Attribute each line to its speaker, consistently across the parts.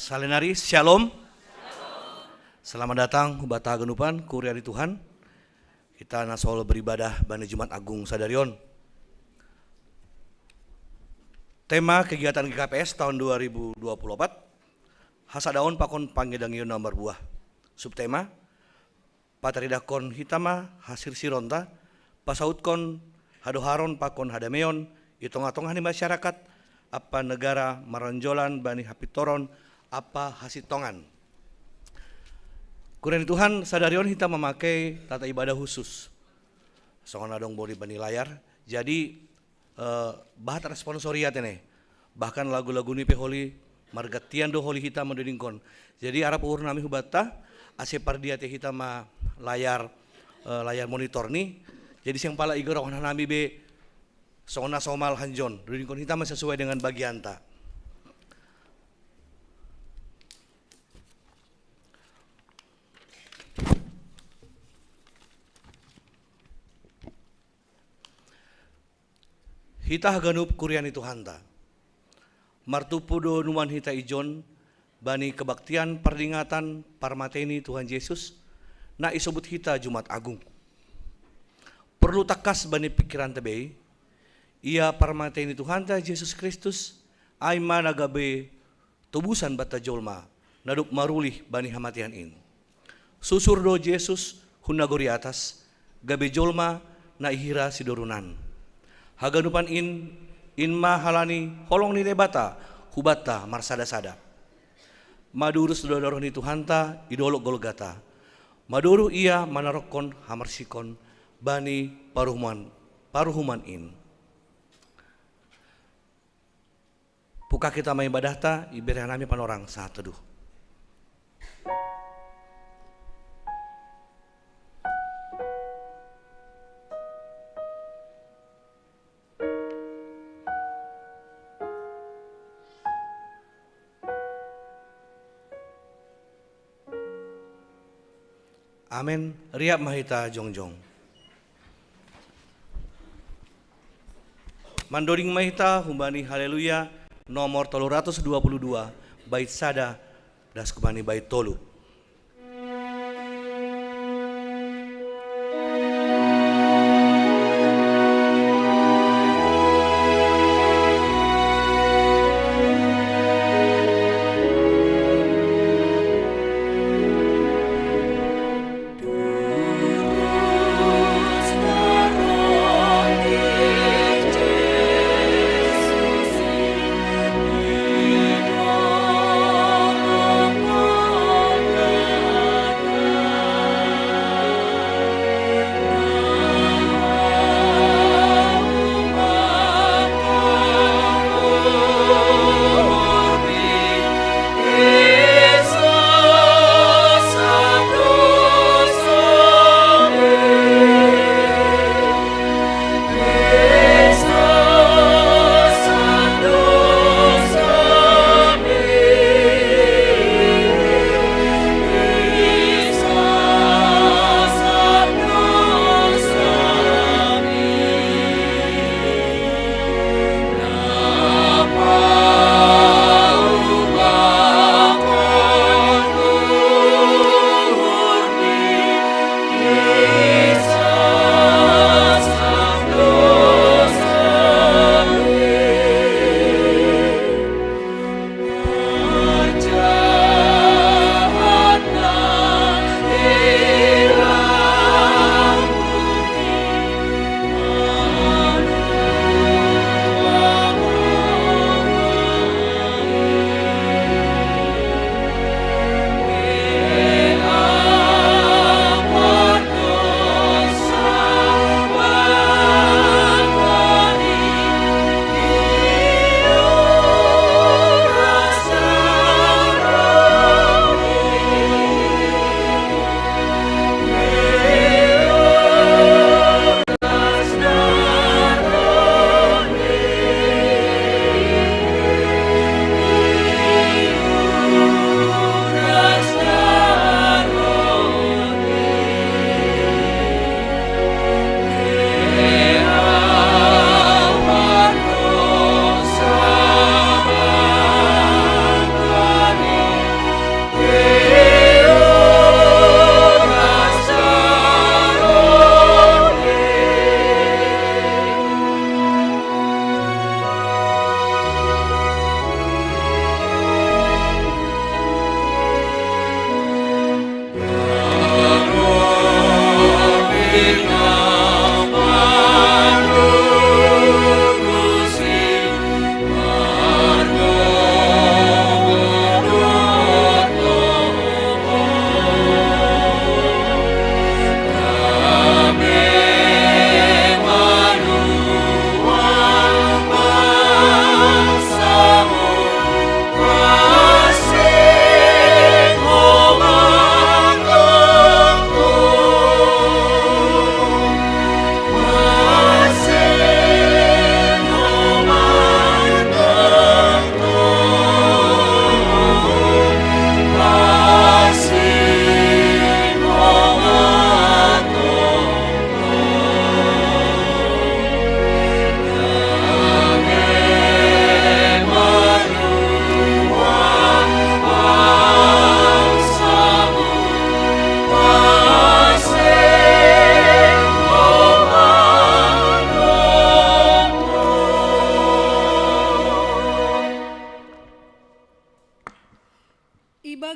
Speaker 1: Salenari, Shalom. Selamat datang Hubata Genupan, Kuria di Tuhan. Kita nasol beribadah bani Jumat Agung Sadarion. Tema kegiatan GKPS tahun 2024, Hasadaon pakon panggedangion nomor buah. Subtema, Pataridakon hitama hasir sironta, pasautkon hadoharon pakon hadameon, itong-atongan di masyarakat, apa negara maranjolan bani hapitoron, apa hasitongan. Kuren Tuhan Sadarion kita memakai tata ibadah khusus. Soalnya dong boleh bani layar. Jadi bahat responsoriat ini. Bahkan lagu-lagu ni peholi margatian do holi kita mendingkon. Jadi arab urun nami hubata ase pardiate kita ma layar monitor nih. Jadi siang pala igor orang nami be sona somal hanjon. Dingkon kita masih sesuai dengan bagian ta. Hita haganup kurian itu hanta. Martupudo numan hita ijon bani kebaktian peringatan parmateni Tuhan Yesus na isobut hita Jumat Agung. Perlu takas bani pikiran tebe ia parmateni Tuhan ta Yesus Kristus aima nagabe tubusan bata jolma naduk marulih bani hamatian in. Susur do Yesus hunagori atas gabe jolma na ihira sidorunan. Haganupan in mahalani holong ni nebata hubata marsada-sada. Madurus dodoro ni Tuhanta idolok Golgata. Maduru ia manarokon hamarsikon bani paruhuman in. Puka kita may ibadah ta iberihan nami panorang sa teduh. Amin. Riap mahita jongjong. Mandoring mahita humbani haleluya nomor 322 bait sada das kumani bait tolu.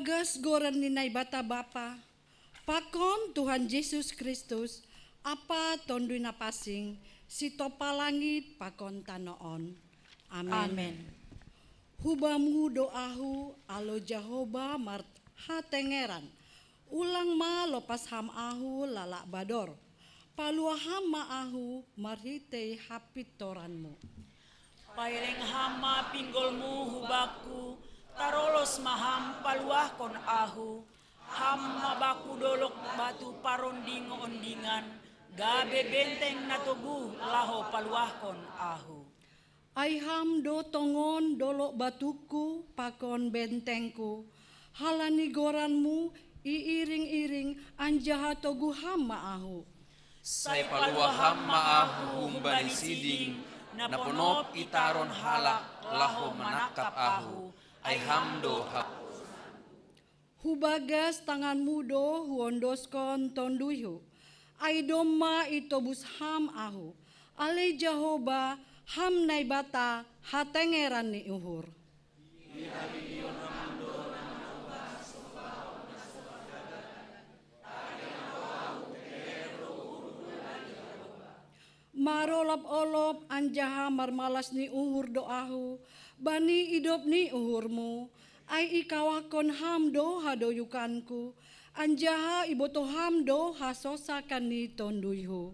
Speaker 2: Bagas goran ninay bata bapa, pakon Tuhan Yesus Kristus, apa tonduy na pasing, si topalangit pakon tanoon. Amen. Hubamu doahu, alo Jehovah mart hatengeran, ulang ma lopas ham ahu lalak bador, paluaham ma ahu marhite hapitoranmu.
Speaker 3: Paileng hama pinggolmu hubaku, tarolos maham paluah kon ahu, hamma baku dolok batu parondingo ondingan, gabe benteng natogu laho paluah kon ahu.
Speaker 2: Aiham do tongon dolok batuku pakon bentengku, halani goranmu iiring-iring anjaha togu hama ahu.
Speaker 4: Sai paluah hama ahu humbani siding, naponop itaron halak laho manakap ahu, ay hamdo hap.
Speaker 2: Hubagas tanganmu do huondoskon tonduyhu, ay domma itobus ham ahu, ale Jehovah ham nai bata hatengeran ni uhur. Marolop-olop anjaha marmalas ni uhur doahu, bani idop ni uhurmu, ay ikawakon hamdo hadoyukanku, anjaha iboto hamdo hasosakan ni tonduyhu.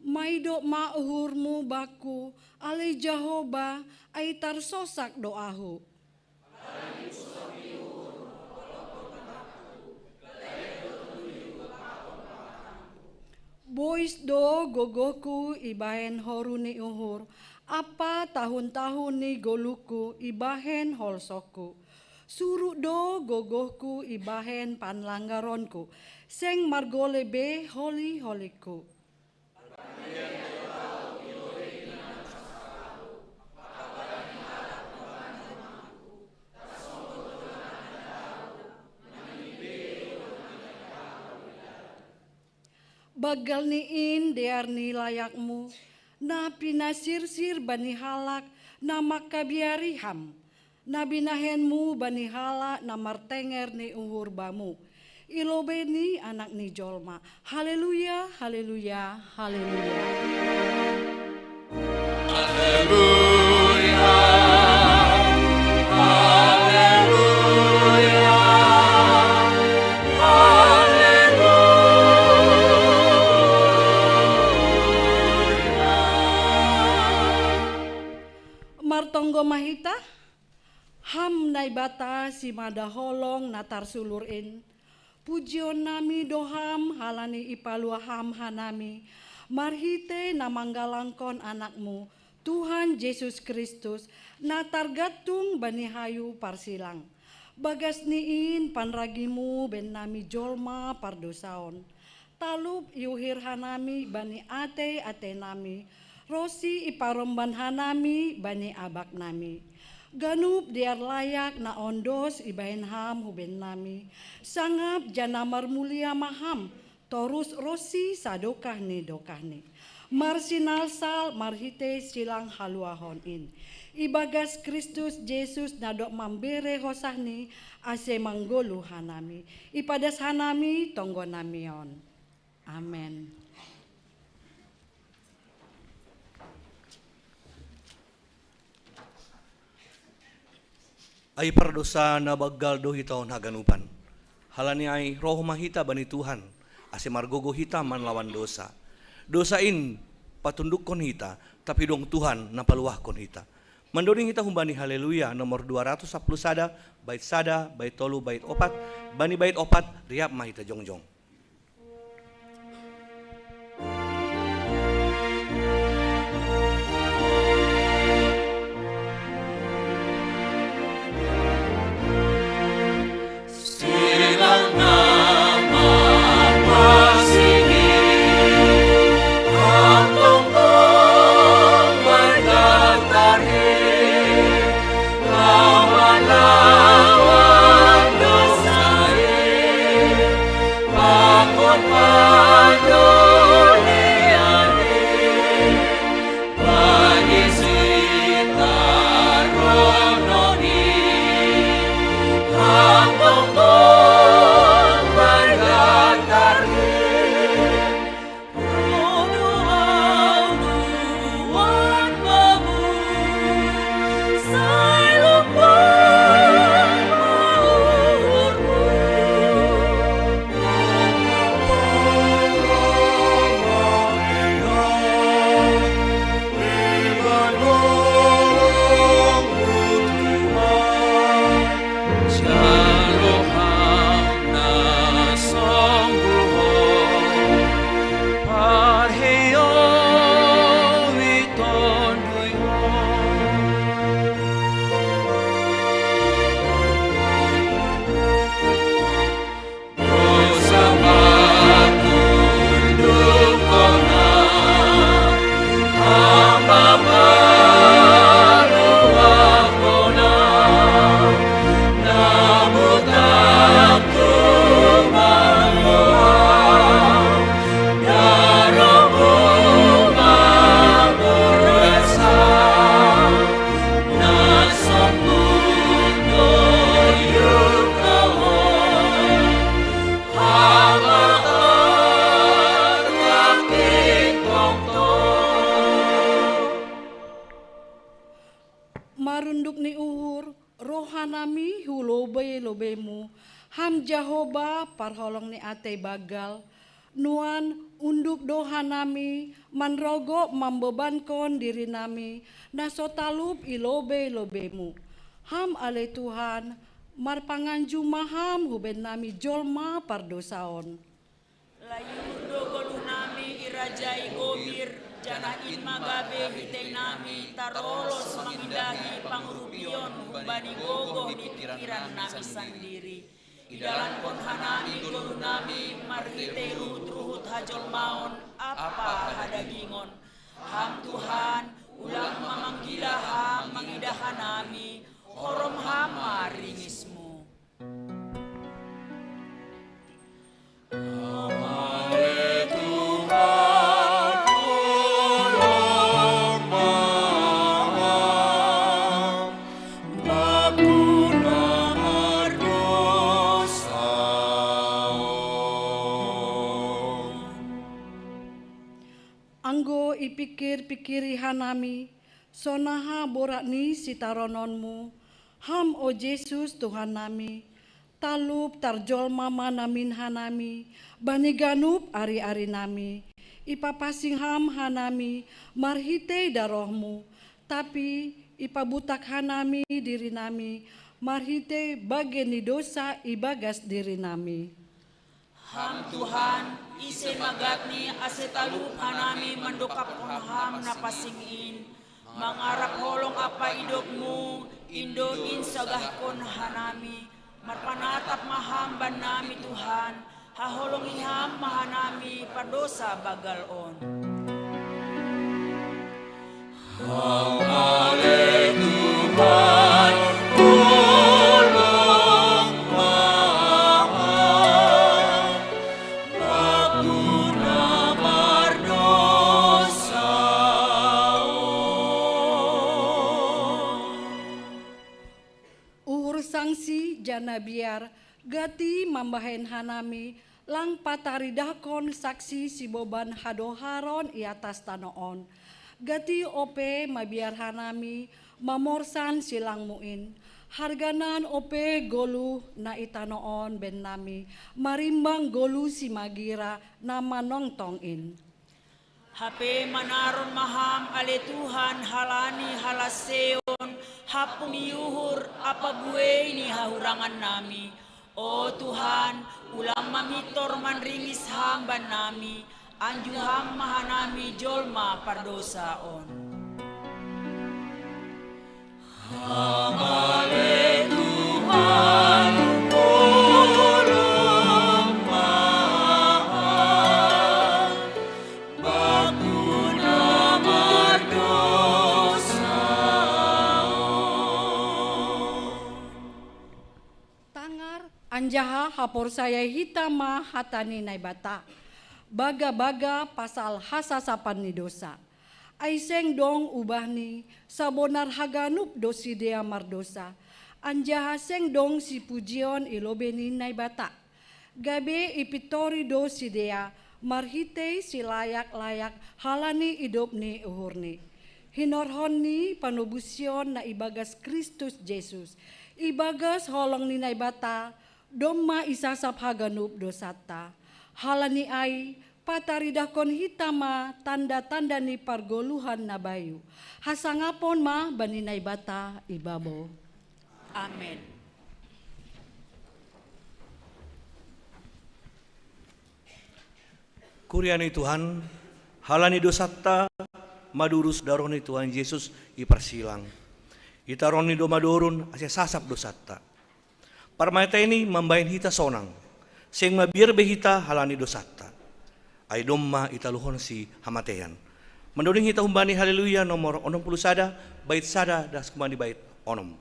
Speaker 2: Maido ma uhurmu baku, ale Jehovah ay tarsosak doahu. Bois do gogoku ibahen horu ni uhur, apa tahun-tahun ni goluku ibahen holsoku. Suru do gogoku ibahen panlanggaronku, seng margolebe holi-holiku. Bagal niin dear ni layakmu, na pinasir-sir bani halak na makabiariham, na binahenmu bani halak na martenger ni uhur bamu. Ilobe ni anak ni jolma. Haleluya, haleluya, haleluya.
Speaker 4: Haleluya,
Speaker 2: Martonggo mahita, ham nai bata si madaholong natar sulurin, pujion nami doham halani ipaluaham hanami, marhite namanggalangkon anakmu, Tuhan Yesus Kristus, natar gatung bani hayu parsilang. Bagas niin panragimu ben nami jolma pardosaon, talup yuhir hanami bani ate nami, rosi iparomban hanami bani abak nami. Ganup diar layak na ondos ibahen ham huben nami. Sangap janamar mulia maham, torus rosi sadokah ni. Marsinal sal marhite silang haluahon in. Ibagas Kristus Yesus nadok mambere hosahni ase manggolu hanami. Ipadas hanami tonggo namion. Amen.
Speaker 1: Ay pardosa na baggal do hitaon haganupan. Halani ay roh mahita bani Tuhan, ase margogo hita man lawan dosa. Dosain patunduk kon hita, tapi dong Tuhan napaluah kon hita. Mandoring hita humbani haleluya nomor 210 sada, bait tolu, bait opat, bani bait opat, riap mahita jongjong.
Speaker 4: Lawan dosa
Speaker 2: marunduk ni uhur, rohanami hulobe-lobemu, ham Jahoba parholong ni ate bagal, nuan unduk dohanami, manrogo membebankon diri nami, nasotalup ilobe-lobemu. Ham ale Tuhan, marpanganju maham huben nami jolma pardosaon.
Speaker 3: Layur dogolu nami irajai gobir, janain magabe hitei nami, tarolos mangindahi pangrupion, hubani gogoh di pikiran nami sendiri. Idalan pon hanami golu nami, marhitei ruhut-ruhut hajol maon, apa hadagingon. Ham Tuhan, ulang memanggila ham mangidahan nami, horom hama ringismu.
Speaker 2: Anggo ipikir-pikiri hanami, sonaha borakni sitarononmu, ham o Yesus Tuhan nami, talup tarjolma manamin hanami, bani ganup ari-ari nami, ipapasing ham hanami, marhitei darohmu, tapi ipabutak hanami diri nami, marhitei bageni dosa ibagas diri nami.
Speaker 3: Ham Tuhan, ise magatni ase talup hanami mendokap on ham napasingin, mangarap holong apa idokmu, indoin sagah kon hanami, marpanatap maham ban nami Tuhan, haholongi ham mahanami padosa bagal on. Ham ale Tuhan,
Speaker 2: jana biar gati mambahen hanami lang pataridakon saksi si boban hadoharon i atas tanoon gati ope mabiar hanami mamorsan silang muin harganan ope golu na itanoon ben nami marimbang golu si magira na manongtongin.
Speaker 3: Hape manaron maham ale Tuhan halani halaseon hapung yuhur apa buwe ni hahurangan nami. O Tuhan ulang mamitor manringis hamba nami anju ham mahanami jolma pardosaon. Ham ale Tuhan
Speaker 2: anjaha hapor saya hitama hatani naibata baga-baga pasal hasasapan ni dosa aiseng dong ubahni sabonar haganup dosi dea mardosa anjaha seng dong si pujion ilobeni naibata gabe ipitori dosi dea marhitei si layak-layak halani idopni uhurni hinorhonni panubusion na ibagas Kristus Yesus ibagas holong ni naibata domma isasap haganup dosata halani ai pataridakon hitama tanda-tanda ni pargoluhan na bayu hasangapon ma baninay bata ibabo.
Speaker 3: Amen.
Speaker 1: Kuriani Tuhan halani dosata madurus daroni Tuhan Yesus ipersilang itaroni do madurun ase sasap dosata parmaita ini membain hita sonang, sing mabir behita halani dosata. Ay domma italuhon si hamatean. Mendoring hita humbani haleluya nomor 60 sada, bait sada das kumani bait onom.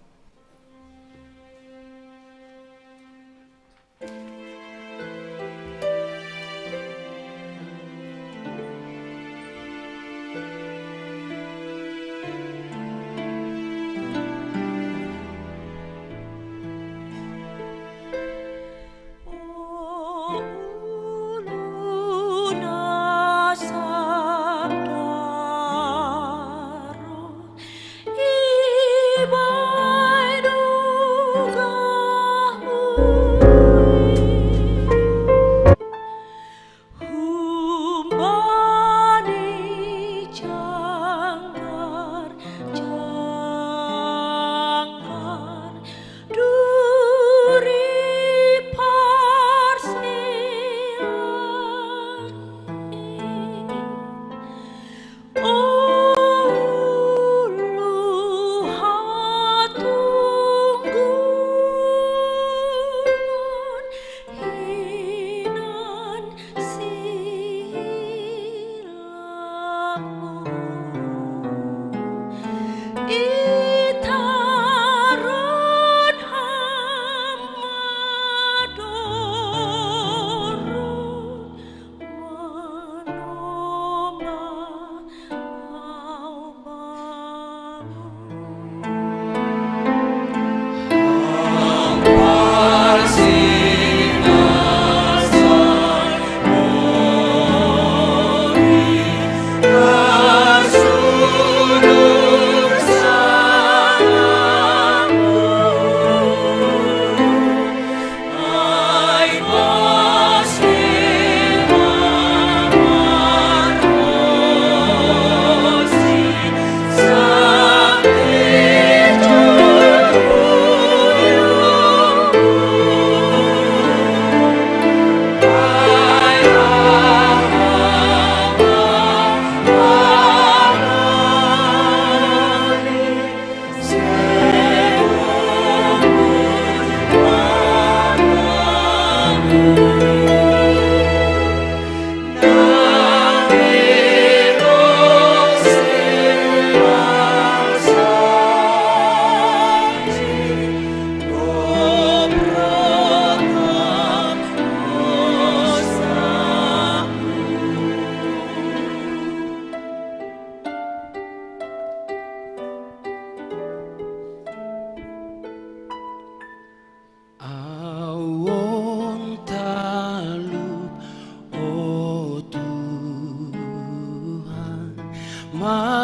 Speaker 3: Iba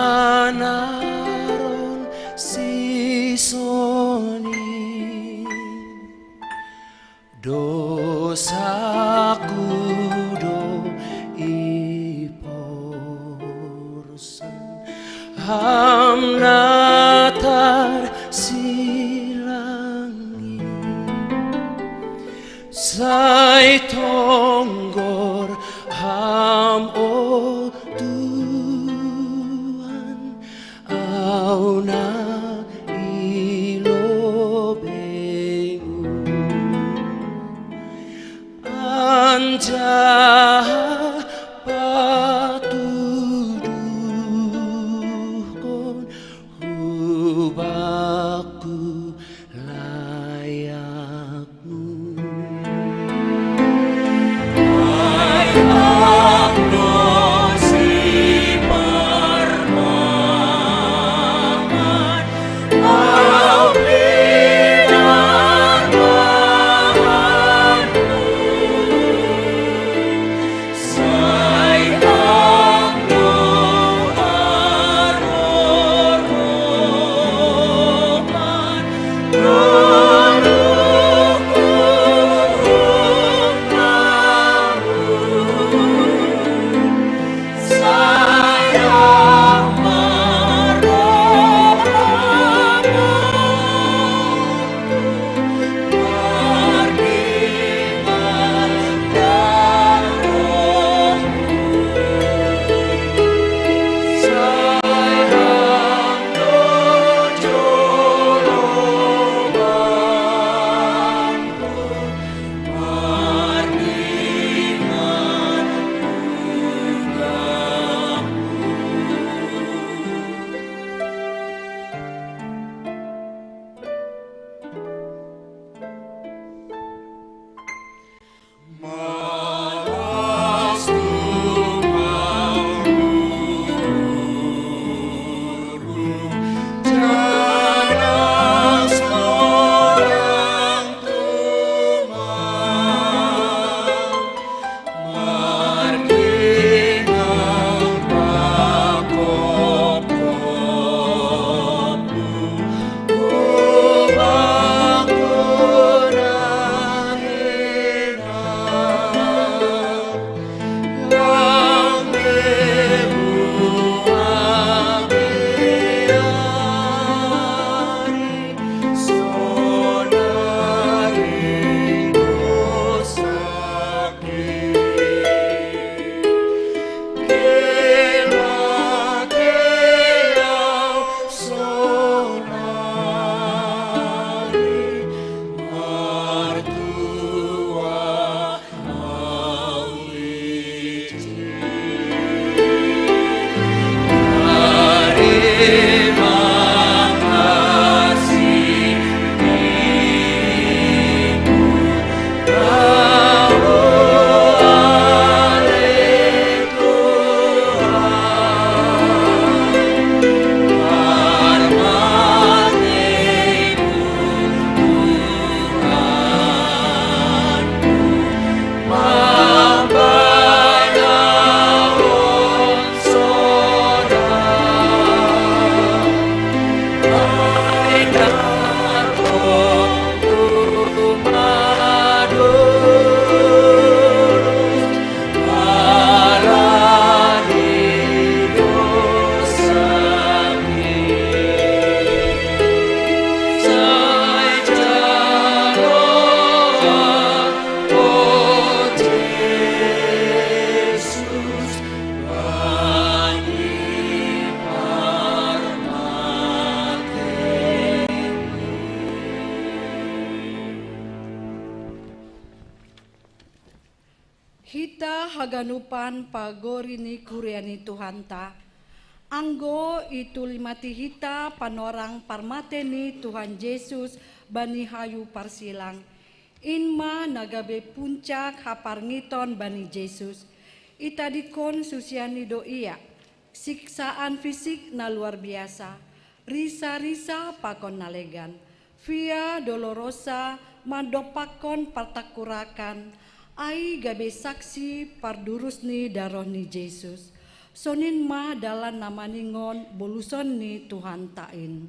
Speaker 5: manaron sisoni dosaku do iporsan hamnatar silangi sai tonggor ham o Tuhan auna ilobengu anjah patuduhkon hubakku layakmu
Speaker 2: Hita haganupan pagorini kuriani Tuhanta. Anggo itu limati hita panorang parmateni Tuhan Yesus bani hayu parsilang. Inma nagabe puncak haparngiton bani Yesus. Ita dikon susiani doia. Siksaan fisik na luar biasa. Risa-risa pakon nalegan. Via dolorosa mandopakon partakurakan. Ai gabe saksi pardurusni darohni Yesus. sonin ma dalan namaningon boluson ni Tuhan tain.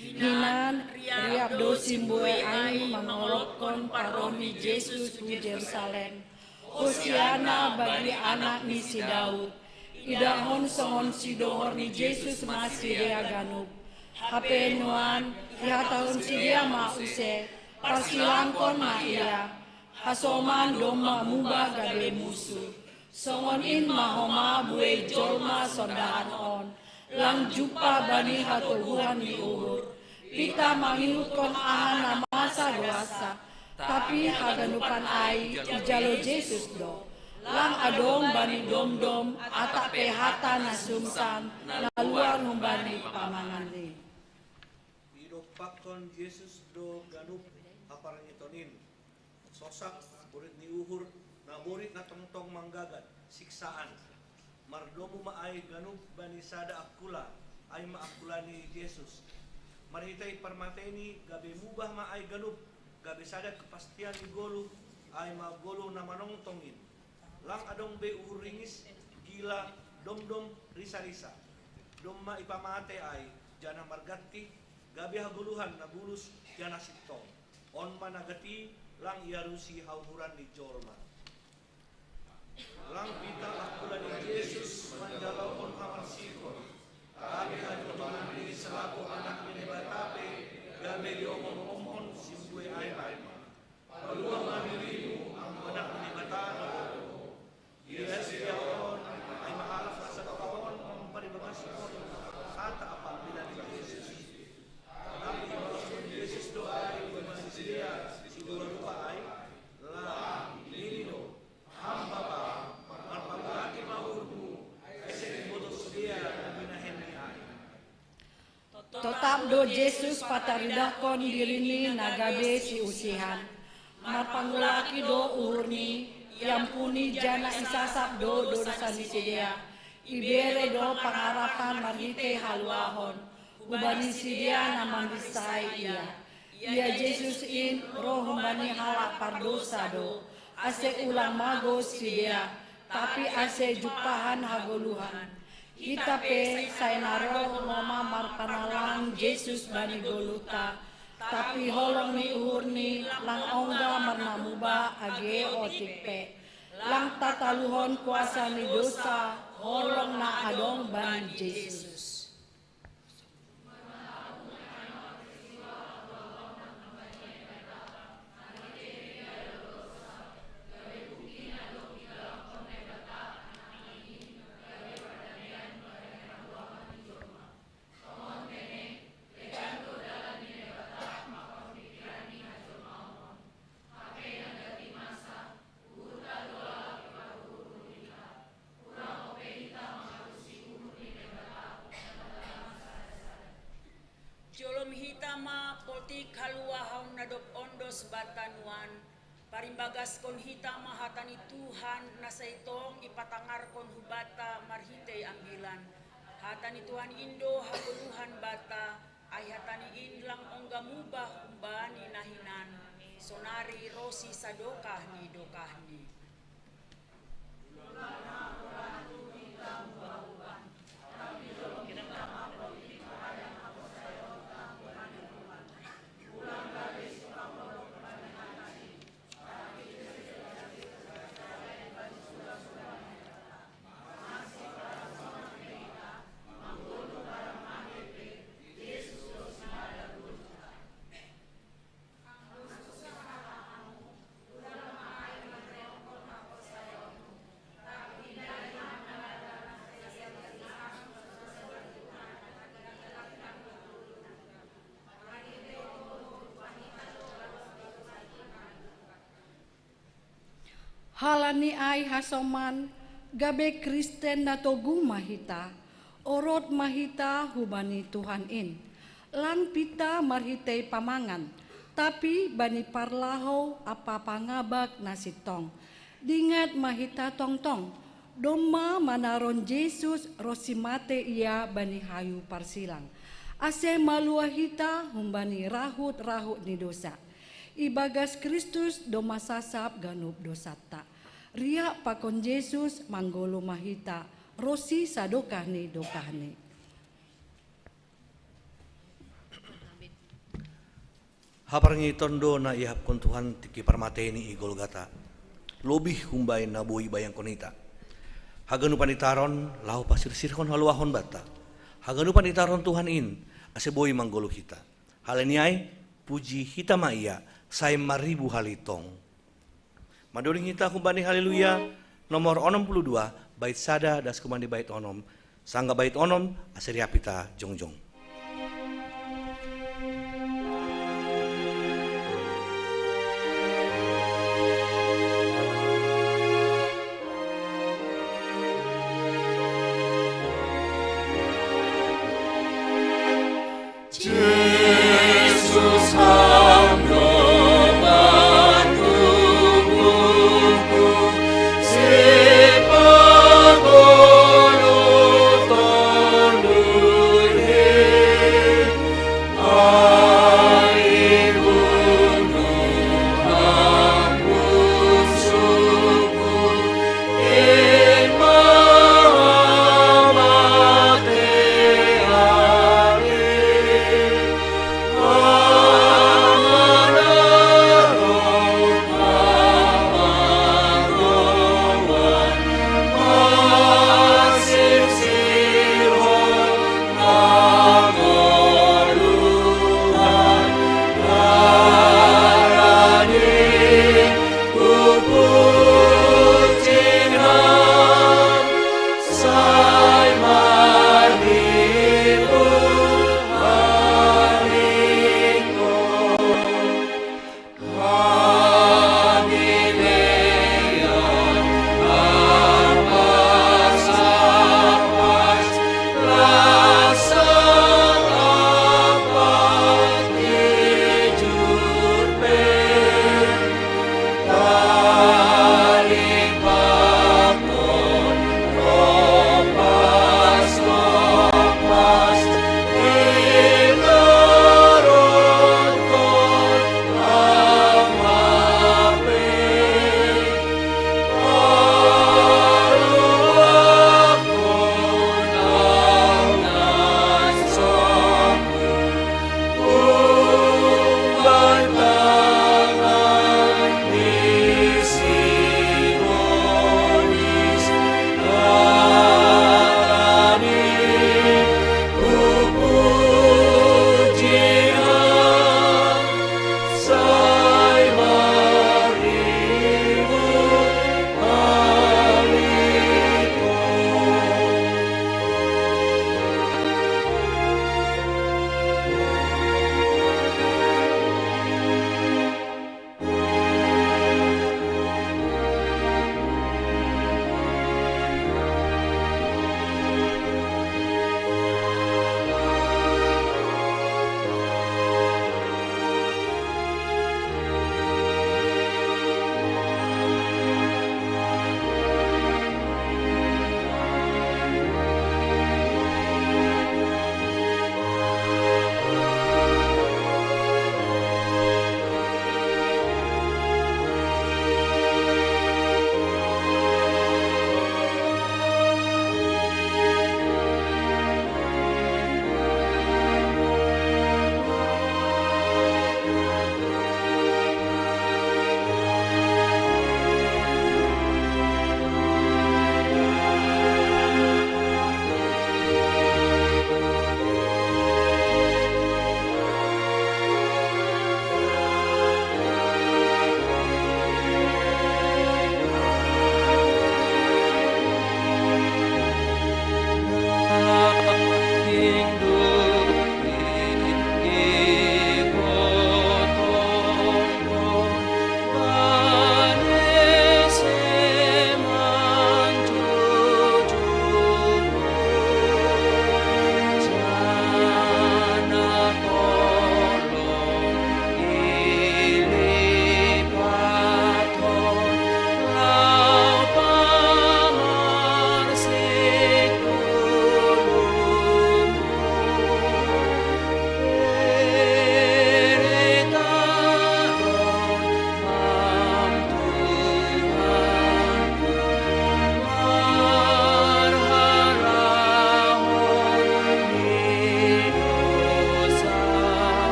Speaker 2: Hinan riap do simbue ai mangolokon paroni Yesus ku Yerusalem. Hosiana bagi anak ni si Daud. Idahon songon si dohor ni Yesus masih dia ganup. Hape nuan ihatahon si dia ma use. Pasilangkon ma ia. Hasoman doma muba gabe musuh. Songon in mahoma bue jolma sondahan on. Lang jupa bani hatoguhan ni uhur. Pita mangihukon ahan na masa doasa. Tapi haganupan ai ijalo Yesus do. Lang adong bani dom-dom atak pehata na sumsam na luar numbani pamangan ni.
Speaker 1: Idok pakon Yesus do ganup aparangitonin. Sosak burit ni uhur na burit na tongtong manggagat siksaan. Mardomu maay ganup bani sada akula ay maakula ni Yesus. Marhitay parmateni gabi mubah maay ganup gabi sada kepastian ni golu ay magolo na manongtongin. Lang adong be uhur ringis gila dom-dom risa-risa. Dom ma ipamate ay jana margati gabi haguluhan na bulus jana sitong. On managati lang iarusi hauhuran ni jolma. Lang pita akula ni Yesus manjalaw kon hamarsikon. Kami hajuman ni selaku anak ni batape gabi diomong-omong simbue ay. Paluang mamirimu ang anak ni batano. Yes, yaon ay mahalaf sa kaon ang paribagasyon kata apabila ni Yesus. Tapi maksud Yesus doa ay manusia siguro lupa ay la nino hamba ba marpagaki mahurmu ay sa ibotos dia na binahen ni ay.
Speaker 2: Tetap do Yesus pataridahkon dirini nagabe si usihan. Marpangulaki do uhurni yampuni jana isasap do dosa ni sidia. Ibere do pangarapan marhite haluahon. Ubani sidia naman bisay iya. Ia Yesus in roh humbani halak pardosa do. Ase ulang magos sidia. Tapi ase jupahan hagoluhan. Kita pe sainaro ngoma marpanalang Yesus bani goluta. Tapi holong ni uhurni lang ongga marnamuba age otikpe. Lang tataluhon kuasa ni dosa holong na adong bani Yesus.
Speaker 3: Jolom hitama poltik haluahaw nadop ondos batanuan. Parimbagas kon hitama hatani Tuhan nasa itong ipatangar kon hubata marhitay ambilan. Hatani Tuhan Indo haguluhan bata ay hatani inlang onggamubah umbani nahinan. Sonari rosi sadokah ni dokah ni. Halani ay hasoman gabe Kristen na togu mahita orot mahita hubani Tuhan in lang pita marhitay pamangan tapi bani parlaho apa pangabak nasitong dingat mahita tongtong doma manaron Yesus rosimate ia bani hayu parsilang ase maluahita humbani rahut-rahut ni dosa ibagas Kristus doma sasap ganup dosata ria pakon Yesus manggolo mahita
Speaker 2: Rosi sadokahni dokahni.
Speaker 1: Haparangi tondo na ihapkon Tuhan tiki parmateni i Golgata. Lobih humbain na bui bayang konita. Haganu panitaron lahu pasir sirkon haluahon bata. Haganu panitaron Tuhan in ase boi manggolo kita. Haleniai puji hita maia say maribu halitong. Maduring hita kumbani haleluya nomor 62 bait sada das kumandi bait onom. Sangga bait onom aseriapita jongjong.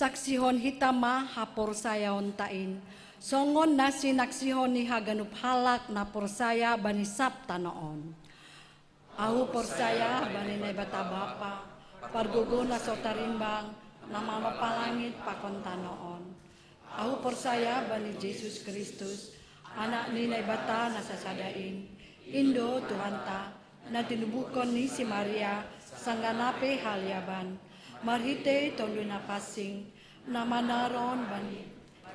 Speaker 2: saksihon hitama hapor saya ontain, songon nasi naksihon ni haganup halak na porsaya bani sabta noon. Ahu porsaya bani na bata bapa, pargugo na sotarimbang, nama mapalangit pakonta noon. Ahu porsaya bani Yesus Kristus, anak ni na bata nasasadain, Indo Tuhan ta, na tinubukon ni si Maria, sangganape halyaban, marhite tondo na pasing, na manaron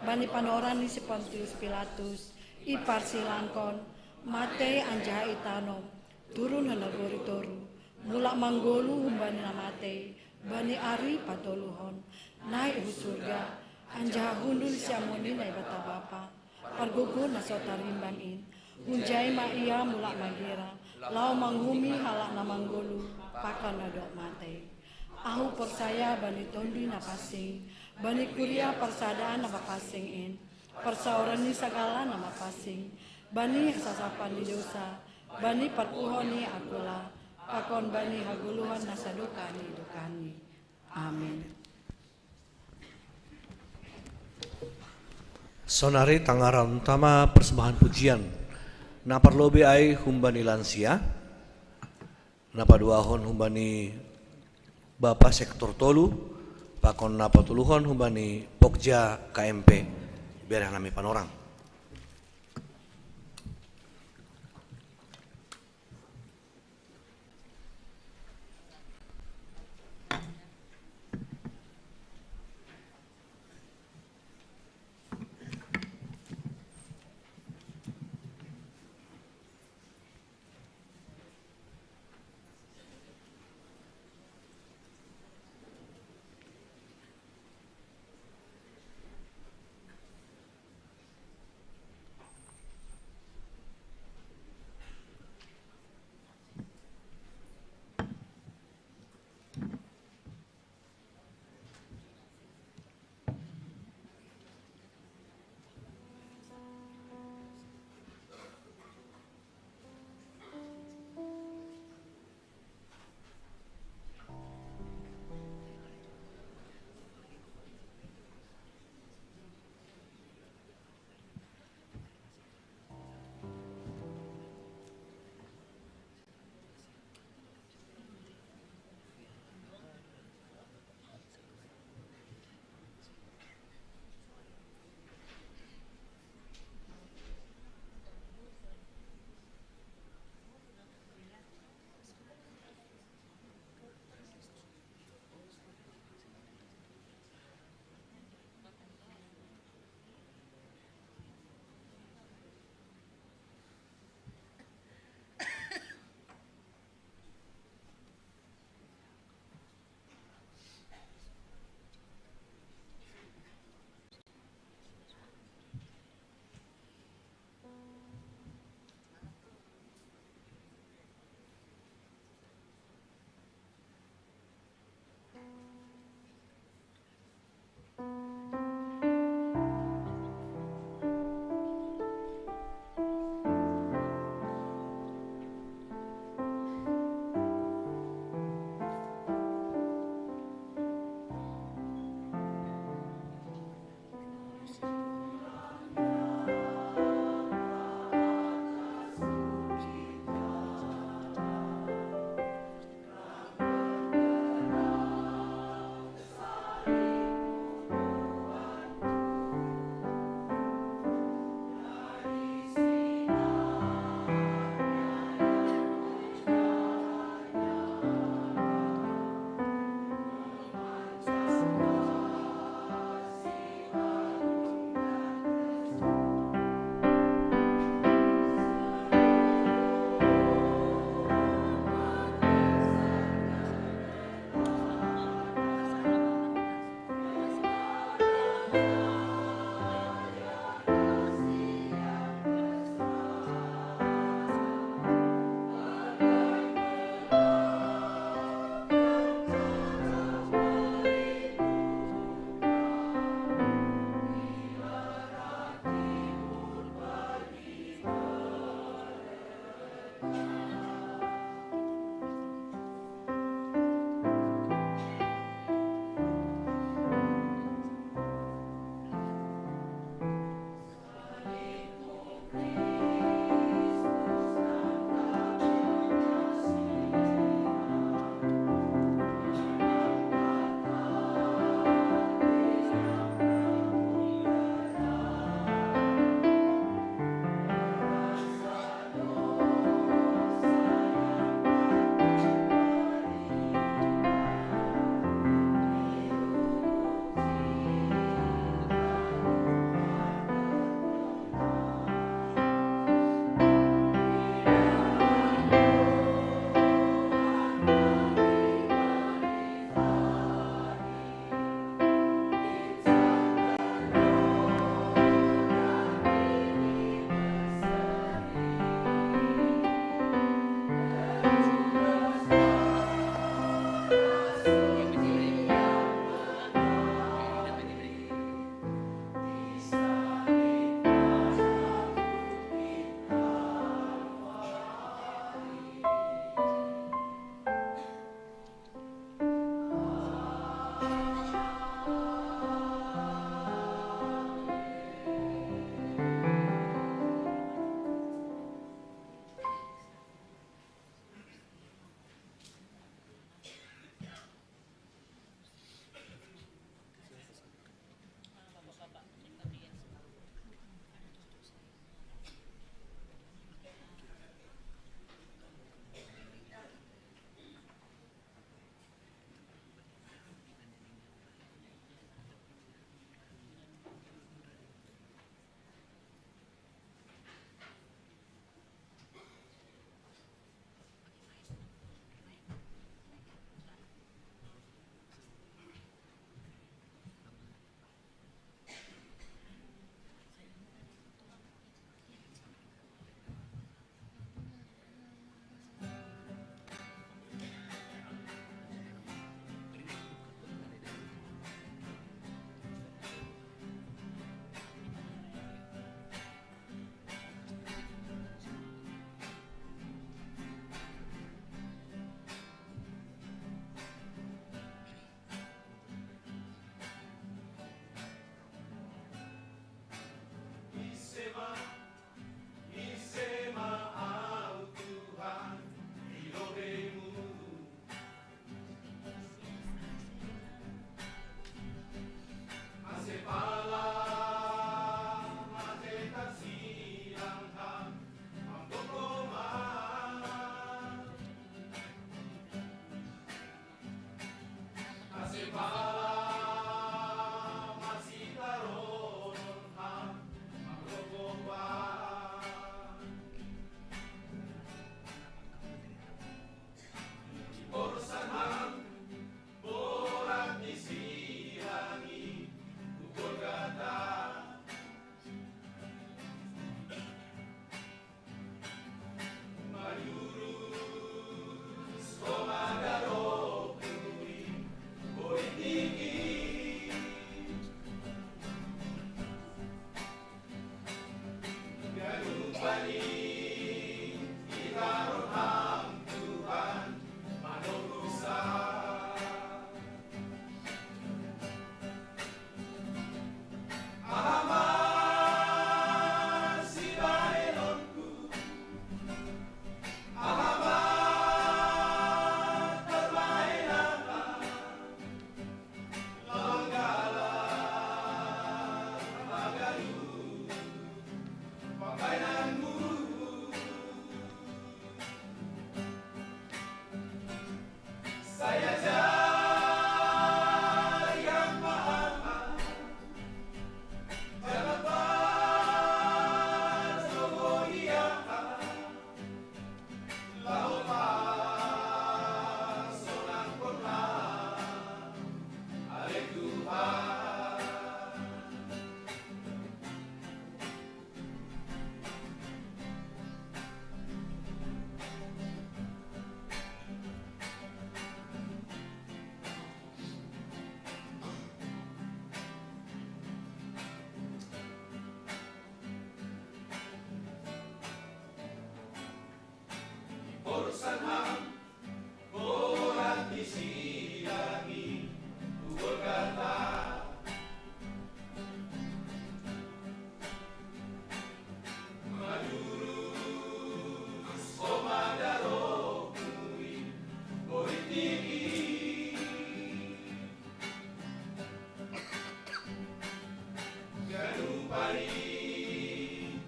Speaker 2: bani panoran ni si Pontius Pilatus, iparsilangkon, mate anja itanom, turun hanagoritoru, mula manggolu humbani na mate, bani ari patoluhon, naik surga, anja hundul siamoni na ibata bapa, pargugo na sotarimbangin, hunjai ma ia mula magira, lau manghumi halak na manggolu, pakan na dok mate. Ahu persaya bani tondi na pasing, bani kuria persadaan na mapasingin, persauran ni segala na mapasing, bani sasapan ni dosa, bani perpuhon ni akula, pakon bani haguluhan na sadukani dukani. Amin.
Speaker 1: Sonari tangaran utama persembahan pujian, na perlobe ai humbani lansia, na paduahon humbani Bapak Sektor Tolu, pakon napa tuluhon humbani Pokja KMP, biar nami panorang.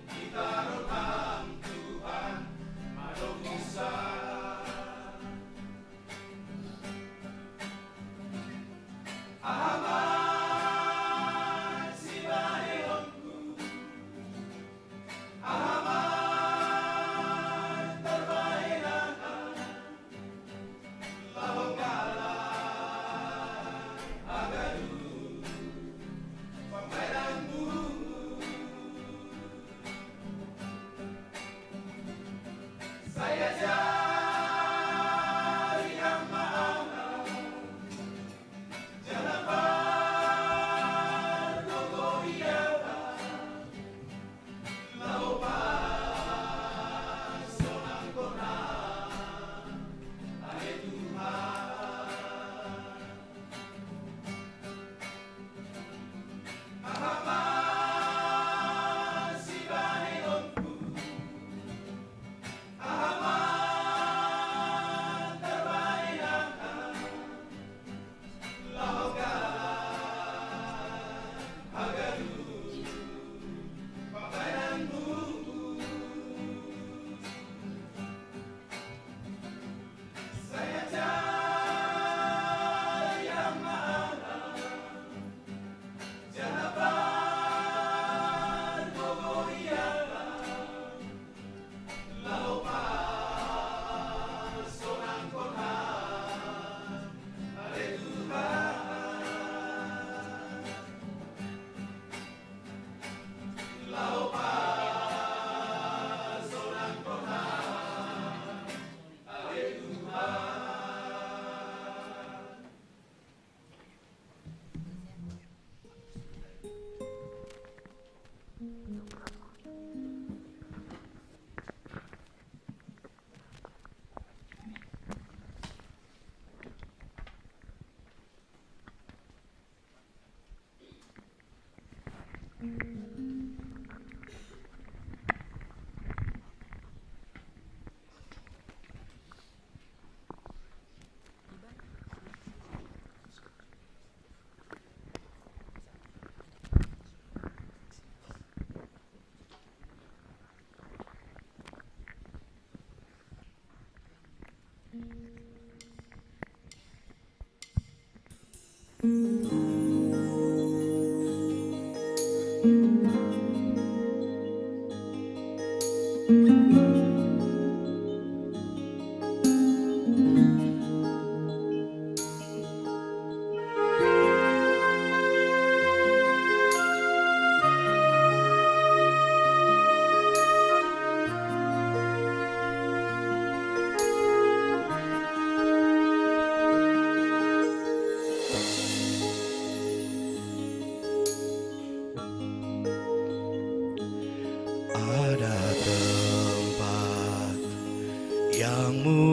Speaker 6: Kita roham Tuhan, Maha Besar.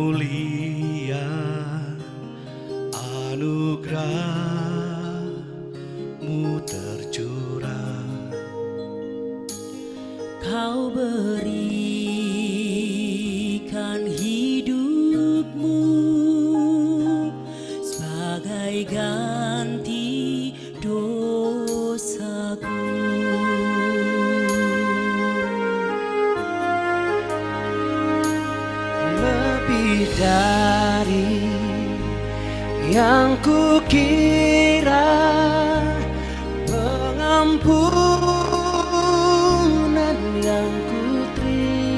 Speaker 5: mulia, anugerah-Mu tercurah.
Speaker 6: Kau berikan hidup-Mu sebagai ganti dosaku.
Speaker 5: Lebih dari yang kukira, pengampunan yang kuterima,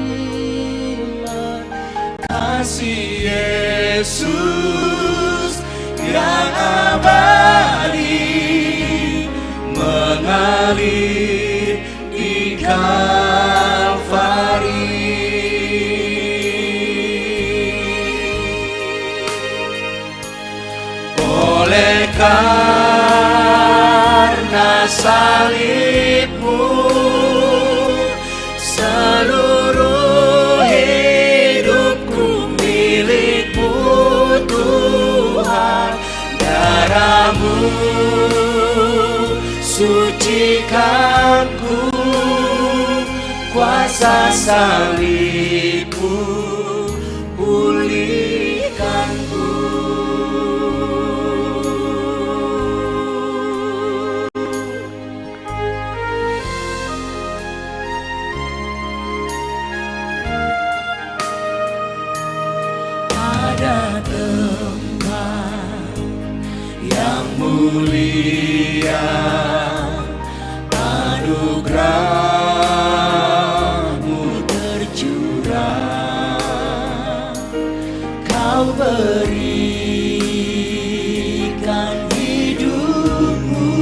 Speaker 5: kasih Yesus yang abadi mengalir di Kalvari. Oleh karena salib-Mu, seluruh hidupku milik-Mu Tuhan. Darah-Mu sucikanku, kuasa salib-Mu pulihkanku. Pada tempat yang mulia, anugerah-Mu tercurah. Kau berikan hidup-Mu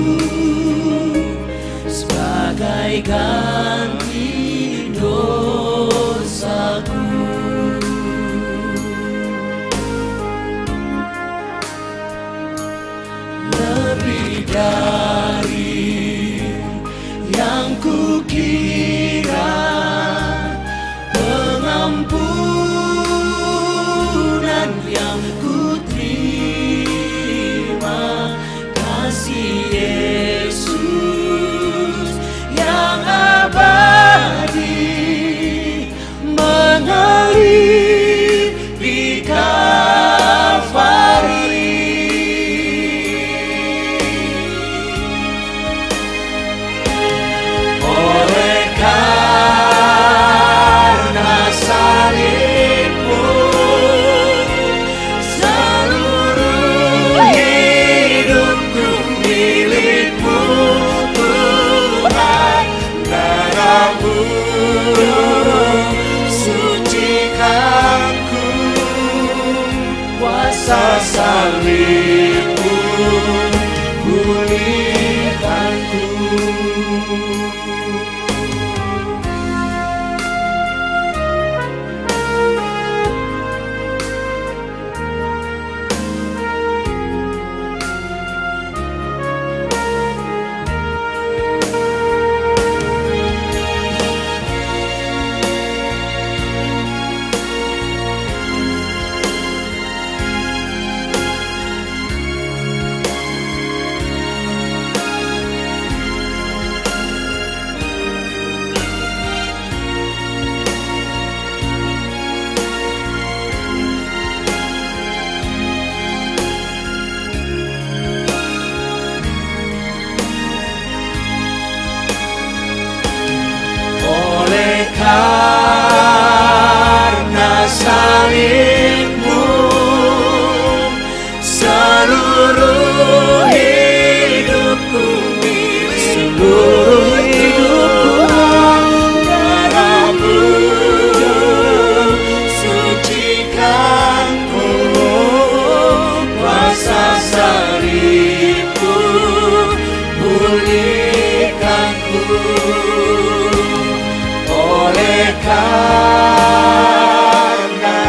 Speaker 5: sebagai ganti dosaku. Lebih dari yang kukira, pengampunan yang kuterima, kasih Yesus yang abadi mengalir di Kalvari. Salib-Mu pulihkanku. Karena salib-Mu, seluruh hidupku milik, seluruh hidupku. Darah-Mu sucikanku, kuasa salib-Mu pulihkanku. Oleh karena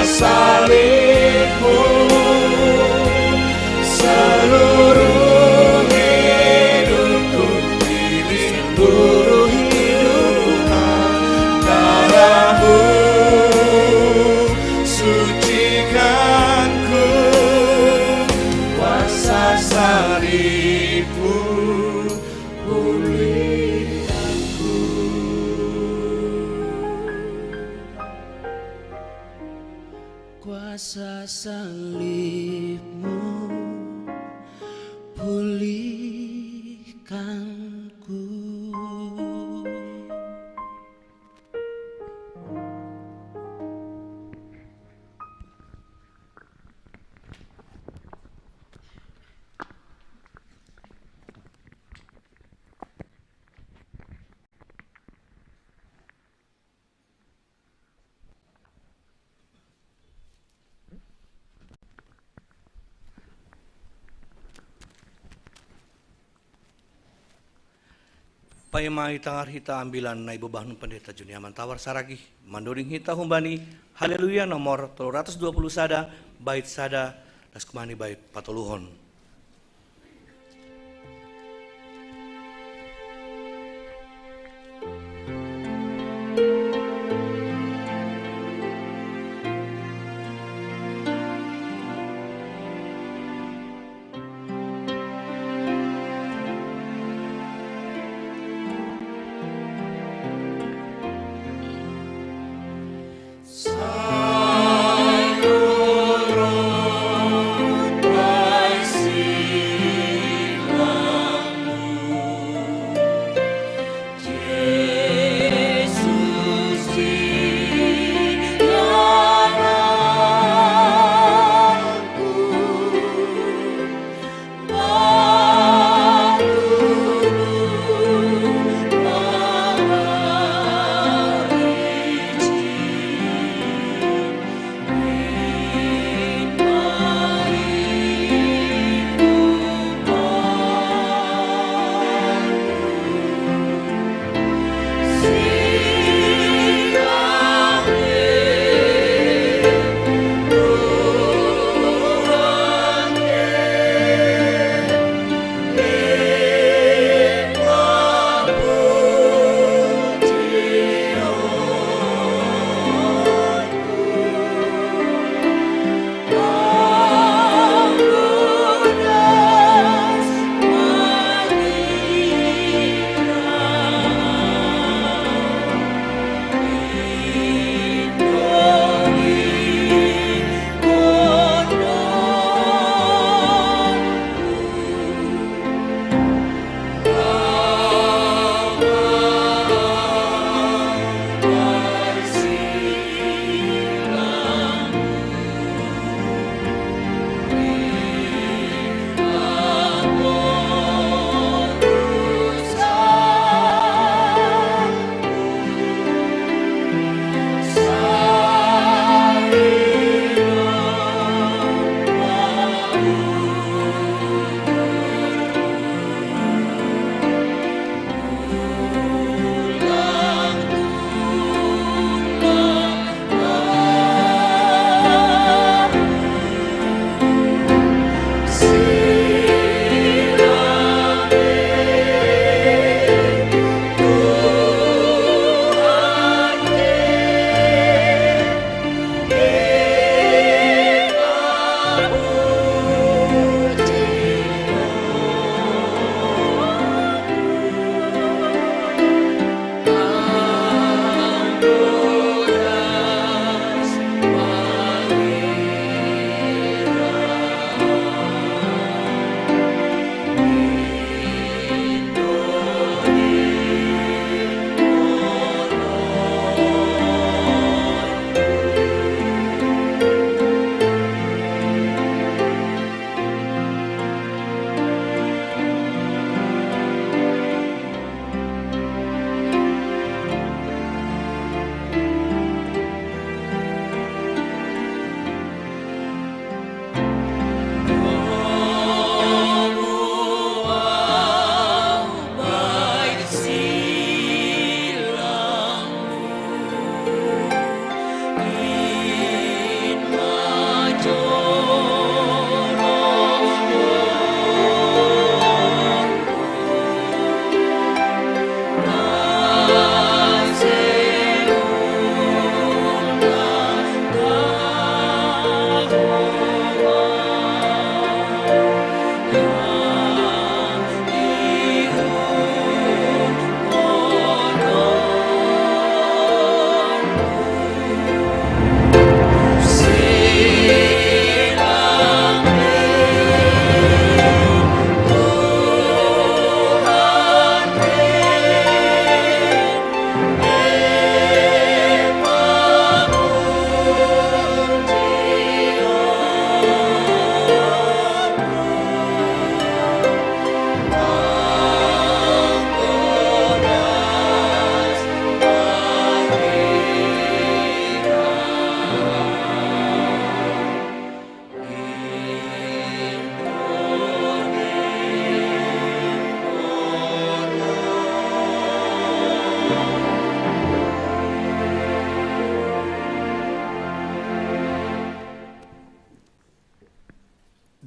Speaker 5: salib-Mu, seluruh hidupku milik, seluruh hidupku. Darah-Mu sucikan
Speaker 6: salibmu pulihkanku.
Speaker 1: Paimai tangar hita ambilan na ibabahun pendeta Juniaman tawar saragi manduring hita humbani haleluya nomor 320 sada bait sada das kumani bait patuluhon.
Speaker 5: Saluros,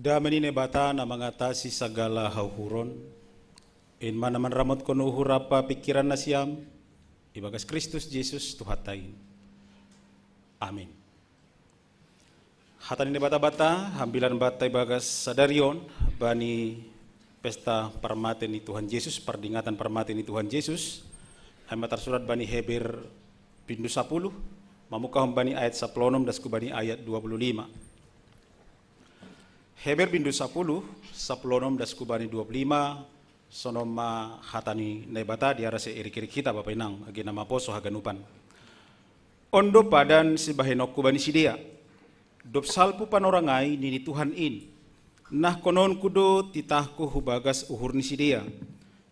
Speaker 7: Damai ni bata na mengatasi segala hauhuron. In mana man ramot kono uhur apa pikiran na siam. Ibagas Kristus Yesus Tuhatain. Amin. Hatan ini bata-bata, hambilan bata ibagas sadarion bani pesta permaten ni Tuhan Yesus, perdingatan permaten ni Tuhan Yesus. Hamatar surat bani Heber pindu 10, mamukah bani ayat 10 dasku bani ayat 25. Heber pindu 10 dasku bani 25, sonoma hatani nebata di arah seiri-kiri kita Bapak Inang, agi nama poso haganupan. Ondo padan si bahenokku bani sidia. Dop salpu panorangai nini Tuhan in. Nah konon kudo titahku hubagas uhur ni sidia.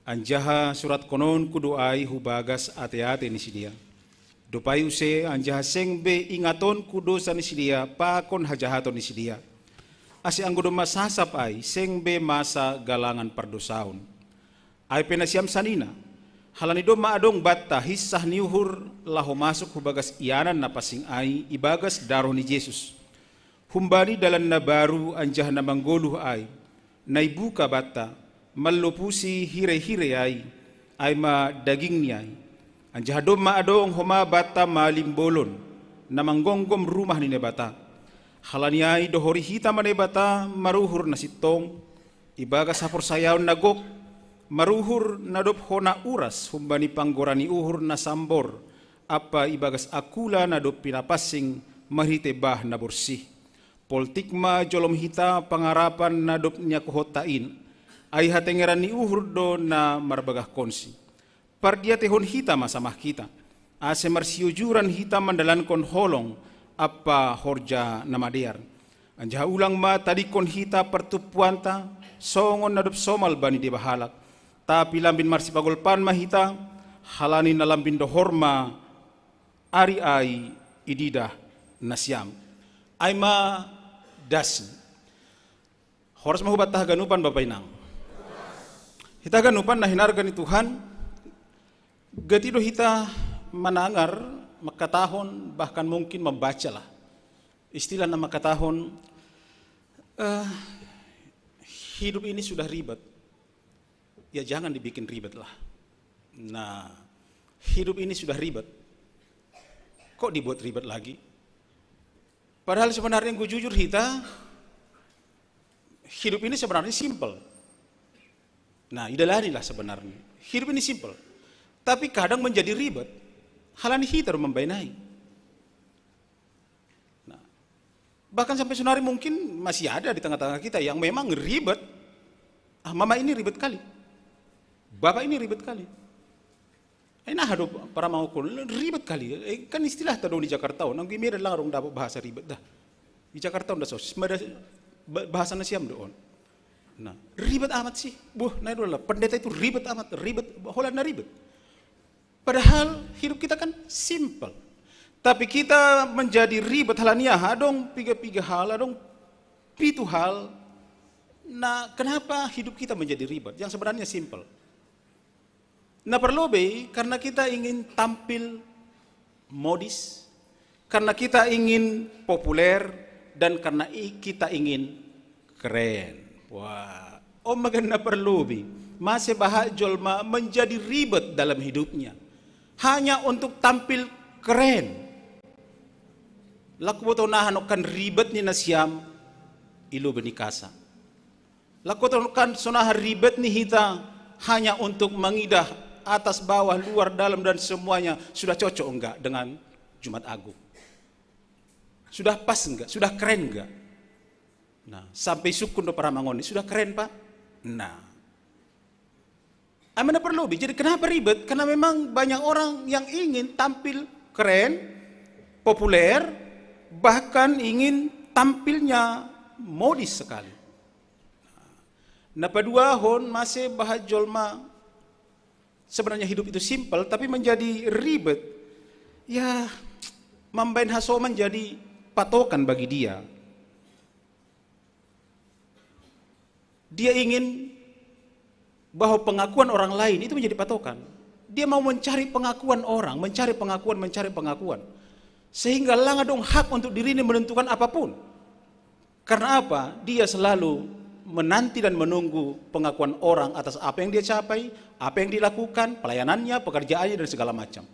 Speaker 7: Anjaha surat konon kudo ai hubagas ate-ate ni sidia. Dopai use anjaha sengbe ingaton kudo sa ni sidia pakon hajahaton ni sidia. Asi anggodo masasap ai sengbe masa galangan perdosaun. Ai penasiam sanina. Halani do maadong batta hissah ni uhur laho masuk hubagas ianan na pasing ai ibagas daroh ni Yesus. Humbani dalan na baru anjah na manggoluh ay, naibuka bata, malupusi hire-hire ay ma daging ni ay. Anjah do maadong homa bata malimbolon, na manggonggom rumah ni bata. Halani ay dohori hita man bata maruhur na sitong, ibaga sapor sayaw na gok, maruhur na dop hona uras, humbani panggorani uhur na sambor, apa ibagas akula na dop pinapasing mahite bah na bersih. Poltikma jolom hita pangarapan na dop niya kuhotain ay hatengeran ni uhur do na marbagah konsi. Pardia tehon hita masamah kita. Ase marsiujuran hita mandalan kon holong apa horja na madear. Anjah ulang ma tadi kon hita pertupuanta songon na dop somal bani di bahalak. Tapi lambin marsipagolpan mahita halani na lambin do horma ari ai ididah nasyam. Ay ma dasni. Horas mahubat tahaganupan Bapak Inang. Hita ganupan na hinargan ni Tuhan. Gatido hita manangar, makatahon, bahkan mungkin membacalah. Istilah na makatahon, hidup ini sudah ribet. Ya jangan dibikin ribet lah. Nah, hidup ini sudah ribet. Kok dibuat ribet lagi? Padahal sebenarnya yang gue jujur hita, hidup ini sebenarnya simple. Nah, idalanilah sebenarnya. Hidup ini simple. Tapi kadang menjadi ribet. Halani hita membainai. Nah, bahkan sampai sunari mungkin masih ada di tengah-tengah kita yang memang ribet. Ah, mama ini ribet kali. Bapak ini ribet kali. Nah, hado para mangukul ribet kali. Kan istilah tadong di Jakarta. Nang gimira lang rong dapat bahasa ribet dah. Di Jakarta dah sos. Bahasa na siam doon. Nah, ribet amat sih. Nah itu lah. Pendeta itu ribet amat, ribet. Holan na ribet. Padahal hidup kita kan simple. Tapi kita menjadi ribet halania hadong piga-piga hal, hadong pitu hal. Nah, kenapa hidup kita menjadi ribet? Yang sebenarnya simple. Nah perlu karena kita ingin tampil modis, karena kita ingin populer, dan karena kita ingin keren. Wah, maganda perlu masih bahak jolma menjadi ribet dalam hidupnya, hanya untuk tampil keren. Laku boto nahanokan ribet ni nasiam ilu benikasa. Laku boto kan sonah ribet ni hita hanya untuk mengidah atas bawah, luar, dalam, dan semuanya sudah cocok enggak dengan Jumat Agung? Sudah pas enggak? Sudah keren enggak? Nah, sampai sukun do para mangoni, sudah keren Pak? Nah, amana perlu. Jadi kenapa ribet? Karena memang banyak orang yang ingin tampil keren, populer, bahkan ingin tampilnya modis sekali. Nah, padua hon masih bahas jolma. Sebenarnya hidup itu simple, tapi menjadi ribet. Ya, mambain haso menjadi patokan bagi dia. Dia ingin bahwa pengakuan orang lain itu menjadi patokan. Dia mau mencari pengakuan orang, mencari pengakuan. Sehingga lang adong hak untuk dirinya menentukan apapun. Karena apa? Dia selalu menanti dan menunggu pengakuan orang atas apa yang dia capai, apa yang dilakukan, pelayanannya, pekerjaannya, dan segala macam.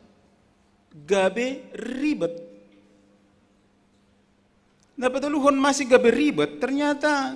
Speaker 7: Gabe ribet. Nah, petuluhon masih gabe ribet, ternyata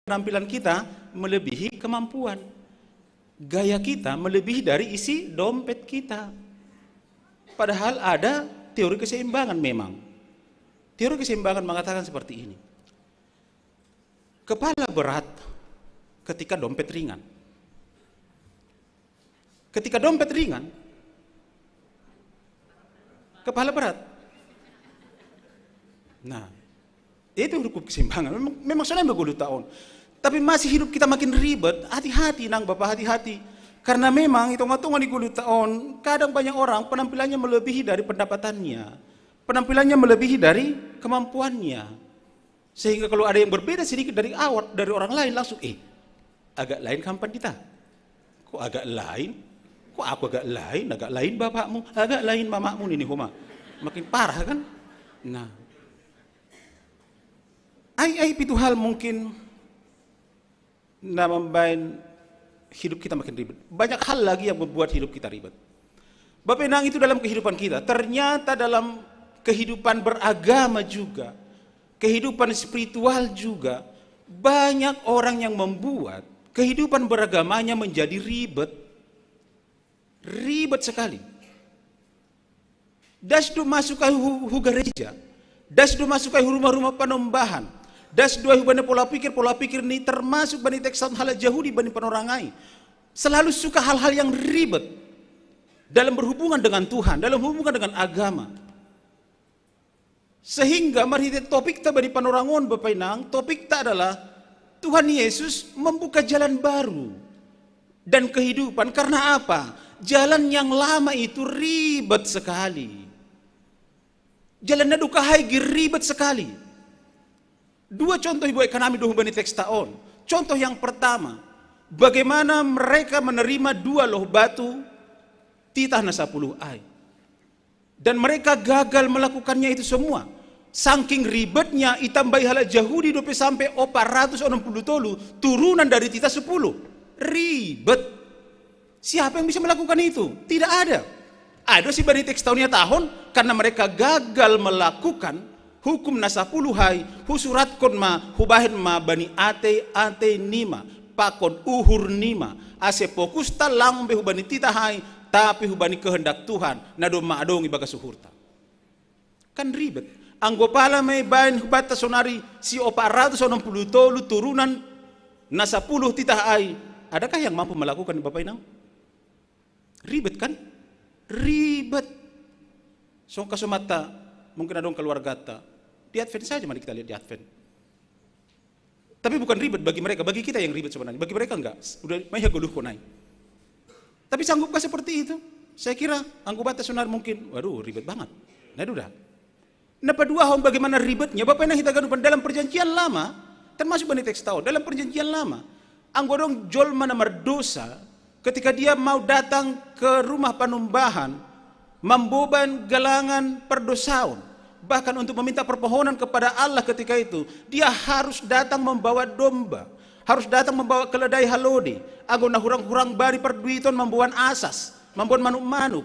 Speaker 7: penampilan kita melebihi kemampuan. Gaya kita melebihi dari isi dompet kita. Padahal ada teori keseimbangan memang. Teori keseimbangan mengatakan seperti ini. Kepala berat ketika dompet ringan. Ketika dompet ringan, kepala berat. Nah, itu hukum keseimbangan. Memang sudah 20 tahun. Tapi masih hidup kita makin ribet. Hati-hati nang Bapak, hati-hati. Karena memang hitung-hitungan di 20 tahun, kadang banyak orang penampilannya melebihi dari pendapatannya. Penampilannya melebihi dari kemampuannya. Sehingga kalau ada yang berbeda sedikit dari awal, dari orang lain langsung, agak lain kampan kita. Kok agak lain? Kok aku agak lain bapakmu, agak lain mamakmu ini Huma. Makin parah kan? Nah, itu hal mungkin membuat hidup kita makin ribet. Banyak hal lagi yang membuat hidup kita ribet. Bapak Enang, itu dalam kehidupan kita. Ternyata dalam kehidupan beragama juga, kehidupan spiritual juga, banyak orang yang membuat kehidupan beragamanya menjadi ribet. Ribet sekali. Dasdu masuk ke gereja, dasdu masuk ke rumah-rumah penyembahan, Das dua hubungan pola pikir ini termasuk bani teksan hal Yahudi bani penorangai. Selalu suka hal-hal yang ribet dalam berhubungan dengan Tuhan, dalam hubungan dengan agama. Sehingga mari topik ta bani panorangon Bapak Inang, topik ta adalah Tuhan Yesus membuka jalan baru dan kehidupan. Karena apa? Jalan yang lama itu ribet sekali. Jalan na dukahai ribet sekali. Dua contoh ibu ekonomi doh bani teks taon. Contoh yang pertama, bagaimana mereka menerima 2 loh batu titah na 10 ai. Dan mereka gagal melakukannya itu semua. Saking ribetnya itambai hala Yahudi dope sampai 460 tolu turunan dari titah 10. Ribet. Siapa yang bisa melakukan itu? Tidak ada. Ada si bani teks tahunnya tahun karena mereka gagal melakukan hukum na 10 hai, husurat kon ma, hubahin ma bani ate nima, pakon uhur nima, ase fokus talang be hubani tita hai, tapi hubani kehendak Tuhan, nado ma adong ibaga suhurta. Kan ribet. Anggo pala may bain hubata sonari si 460 tolu turunan na 10 tita hai, adakah yang mampu melakukan Bapak Inang? Ribet kan? Ribet. So kasumata mungkin adong keluarga ta. Di Advent saja mari kita lihat di Advent. Tapi bukan ribet bagi mereka, bagi kita yang ribet sebenarnya. Bagi mereka enggak, udah maya goluh konai. Tapi sanggupkah seperti itu? Saya kira anggota sonar mungkin, waduh ribet banget. Nah udah. Nah kedua bagaimana ribetnya? Bapak yang kita gadupan dalam perjanjian lama, termasuk bani teks tahun, dalam perjanjian lama, anggota dong jolma nomor dosa, ketika dia mau datang ke rumah panumbahan, membeban galangan perdosaun. Bahkan untuk meminta permohonan kepada Allah ketika itu, dia harus datang membawa domba, harus datang membawa keledai halode, agona hurang-hurang bari perduiton membawa asas, membawa manuk-manuk.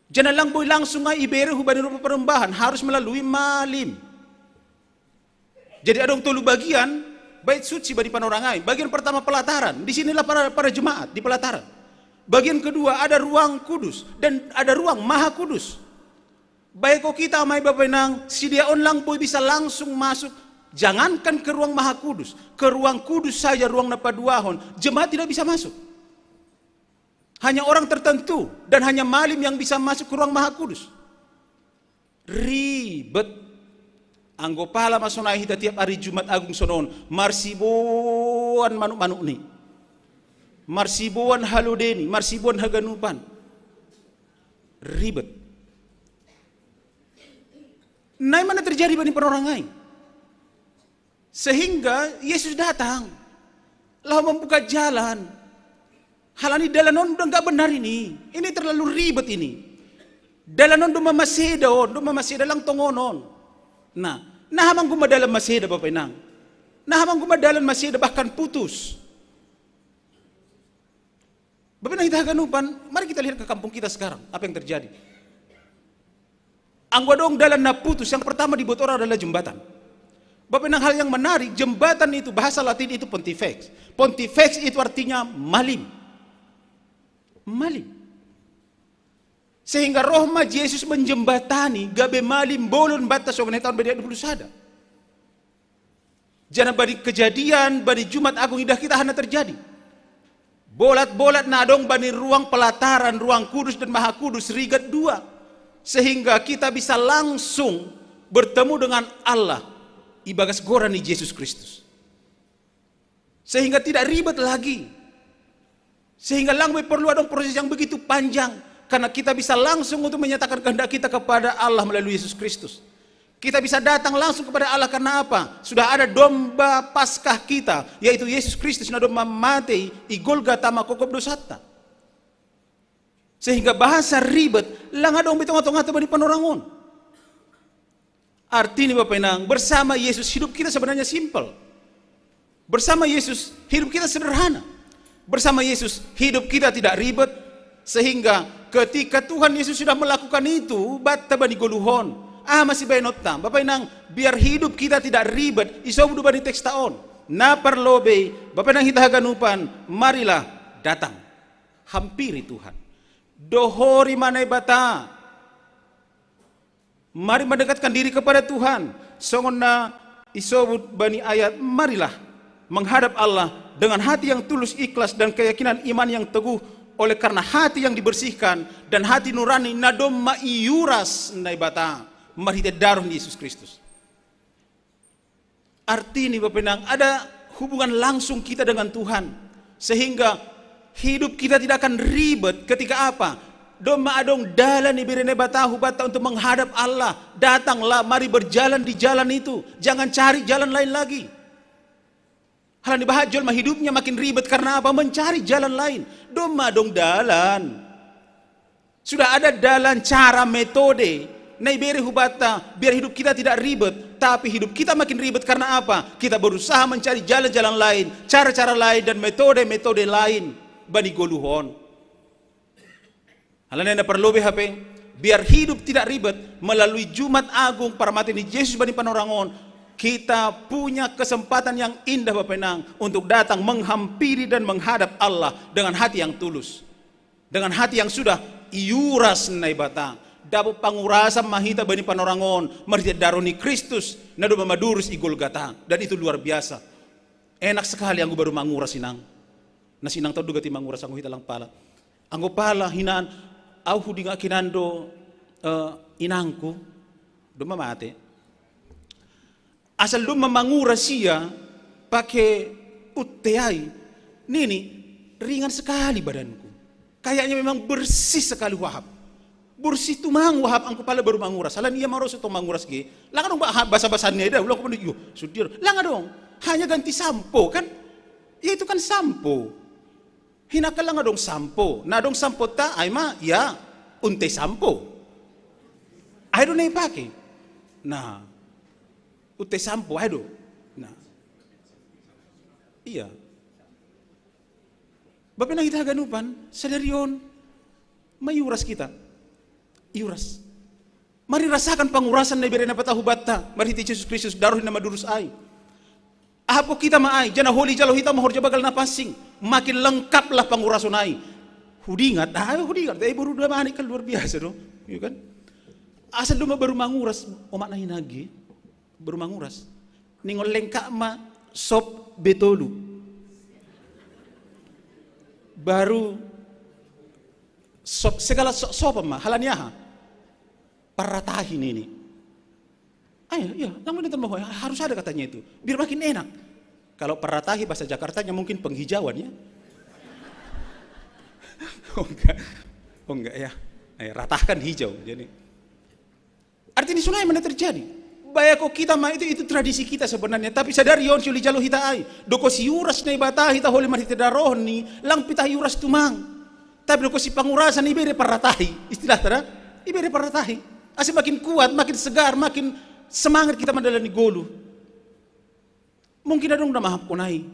Speaker 7: Jangan lang boy langsung nga ibere hubani rumah perembahan, harus melalui malim. Jadi adong tulu bagian bait suci bagi panorangai. Bagian pertama pelataran, disinilah para jemaat di pelataran. Bagian kedua ada ruang kudus dan ada ruang maha kudus. Baik kok kita may Bapak Inang, sidiaon lang boy bisa langsung masuk. Jangankan ke ruang maha kudus, ke ruang kudus saja ruang napaduahon, jemaat tidak bisa masuk. Hanya orang tertentu dan hanya malim yang bisa masuk ke ruang maha kudus. Ribet. Anggo pala masonai hita tiap hari Jumat Agung sonon, marsibuan manuk-manuk ni. Marsibuan haludeni, marsibuan haganupan. Ribet. Nah, mana terjadi bani perorangai? Sehingga Yesus datang, lalu membuka jalan. Halani dalanon udah nggak benar ini terlalu ribet ini. Dalanon do mamaseda lang tongonon. Nah hamang gumadalan maseda Bapak Inang. Nah hamang gumadalan maseda bahkan putus. Bapak Inang kita ganupan, mari kita lihat ke kampung kita sekarang, apa yang terjadi. Anggodong dalan na putus, yang pertama dibuat orang adalah jembatan. Bapak Inang hal yang menarik, jembatan itu bahasa Latin itu pontifex. Pontifex itu artinya malim. Malim. Sehingga roh ma Yesus menjembatani gabe malim bolon batas soalnya tahun beda 20 sada. Jangan bari kejadian bari Jumat Agung idah kita hanya terjadi. Bolat-bolat nadong bani ruang pelataran, ruang kudus dan maha kudus rigat 2. Sehingga kita bisa langsung bertemu dengan Allah ibagas gorani Yesus Kristus. Sehingga tidak ribet lagi. Sehingga langwe perlu ada proses yang begitu panjang. Karena kita bisa langsung untuk menyatakan kehendak kita kepada Allah melalui Yesus Kristus. Kita bisa datang langsung kepada Allah karena apa? Sudah ada domba Paskah kita, yaitu Yesus Kristus na domba mati i Golgota makokob dosata. Sehingga bahasa ribet lang adong bitong-tong ato bani panorangon. Artinya Bapak Inang, bersama Yesus hidup kita sebenarnya simpel. Bersama Yesus hidup kita sederhana. Bersama Yesus hidup kita tidak ribet. Sehingga ketika Tuhan Yesus sudah melakukan itu, bata bani goluhon. Masih bayanot tam. Bapak Inang, biar hidup kita tidak ribet, isobudu bani teks taon. Na perlobe, Bapak Inang kita haganupan, marilah datang. Hampiri Tuhan. Dohori manai bata. Mari mendekatkan diri kepada Tuhan. Songon na isobut bani ayat, marilah menghadap Allah dengan hati yang tulus, ikhlas, dan keyakinan iman yang teguh. Oleh karena hati yang dibersihkan dan hati nurani nadom maiuras naibata marhite darah Yesus Kristus. Arti ini Bapak Inang, ada hubungan langsung kita dengan Tuhan, sehingga hidup kita tidak akan ribet ketika apa? Doma adong dalan ibirene batahu bata untuk menghadap Allah. Datanglah, mari berjalan di jalan itu. Jangan cari jalan lain lagi. Halan dibahajol mah hidupnya makin ribet karena apa? Mencari jalan lain. Doma adong dalan. Sudah ada dalan, cara, metode. Nah ibere hubata biar hidup kita tidak ribet, tapi hidup kita makin ribet karena apa? Kita berusaha mencari jalan-jalan lain, cara-cara lain, dan metode-metode lain. Bani goluhon. Halan na perlu HP, biar hidup tidak ribet melalui Jumat Agung Parmateni Yesus bani Panorangon, kita punya kesempatan yang indah Bapak Inang untuk datang menghampiri dan menghadap Allah dengan hati yang tulus, dengan hati yang sudah iuras naibata. Dapat pangurasan mahita bani Panorangon, marhite daroni Kristus, nado mamadurus i Golgata, dan itu luar biasa. Enak sekali anggo baru manguras inang. Na sinang tahu duga ti manguras anggo hita lang pala. Anggo pala hinaan au hudinga kinando inangku do mamate. Asal do mamanguras siya pakai uteai. Nini ringan sekali badanku. Kayaknya memang bersih sekali wahab. Bersih tumang wahab angku pala baru manguras. Salan iya maros itu manguras ge. Langa dong basa-basannya dah. Ulah ko yo sudir. Langa dong. Hanya ganti sampo kan? Ya itu kan sampo. Hinaka lang dong sampo. Na dong sampo ta ay ma ya unte sampo. Ay do na ipake. Na unte sampo ay do. Na. Iya. Bapak nang kita ganupan, sadarion mayuras kita. Iuras. Mari rasakan pangurasan na ibere na patahu bata. Mari ti Yesus Kristus daruh na madurus ay. Apo kita maay, jana holi jalo hita mahorja bagal na pasing. Makin lengkaplah pangurasan ay. Hudingat, hudingat. Baru dua mahani kan luar biasa dong. Iya kan? Asal duma baru manguras, omak na hinagi. Baru manguras. Ningol lengkap ma sop betolu. Baru sop, segala sop ma, halanya ha. Paratahin ini. Iya, namun itu harus ada katanya itu, biar makin enak. Kalau peratahi bahasa Jakartanya mungkin penghijauan ya. Oh enggak ya. Ratahkan hijau. Jadi artinya sunai mana terjadi? Bayako kita mah itu tradisi kita sebenarnya. Tapi sadar yon suli jalo hita ai. Doko si uras na ibata hita holi marhita daroh ni lang pitah uras tumang. Tapi doko si pangurasan ibere paratahi. Istilah tara ibere paratahi. Asih makin kuat, makin segar, makin semangat kita menjalani golu. Mungkin ada dong mahap kunai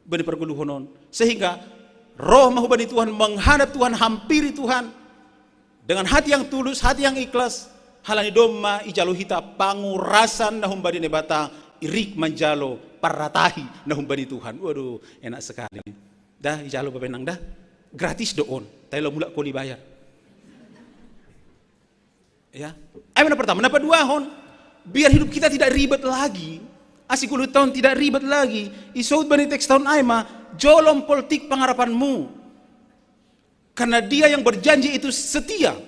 Speaker 7: bani perguluhonon, sehingga roh mahubani Tuhan, menghadap Tuhan, hampiri Tuhan dengan hati yang tulus, hati yang ikhlas. Halani doma ijalo hita pangurasan nahum bani nebata irik manjalo paratahi nahum bani Tuhan. Waduh, enak sekali. Dah ijalo babenang dah gratis doon. Tayo mula ko bayar. Ya. Ayo pertama, napa dua hon? Biar hidup kita tidak ribet lagi. Asik 10 tahun tidak ribet lagi. Isaud bani teks tahun aima, jolom politik pengharapanmu. Karena dia yang berjanji itu setia.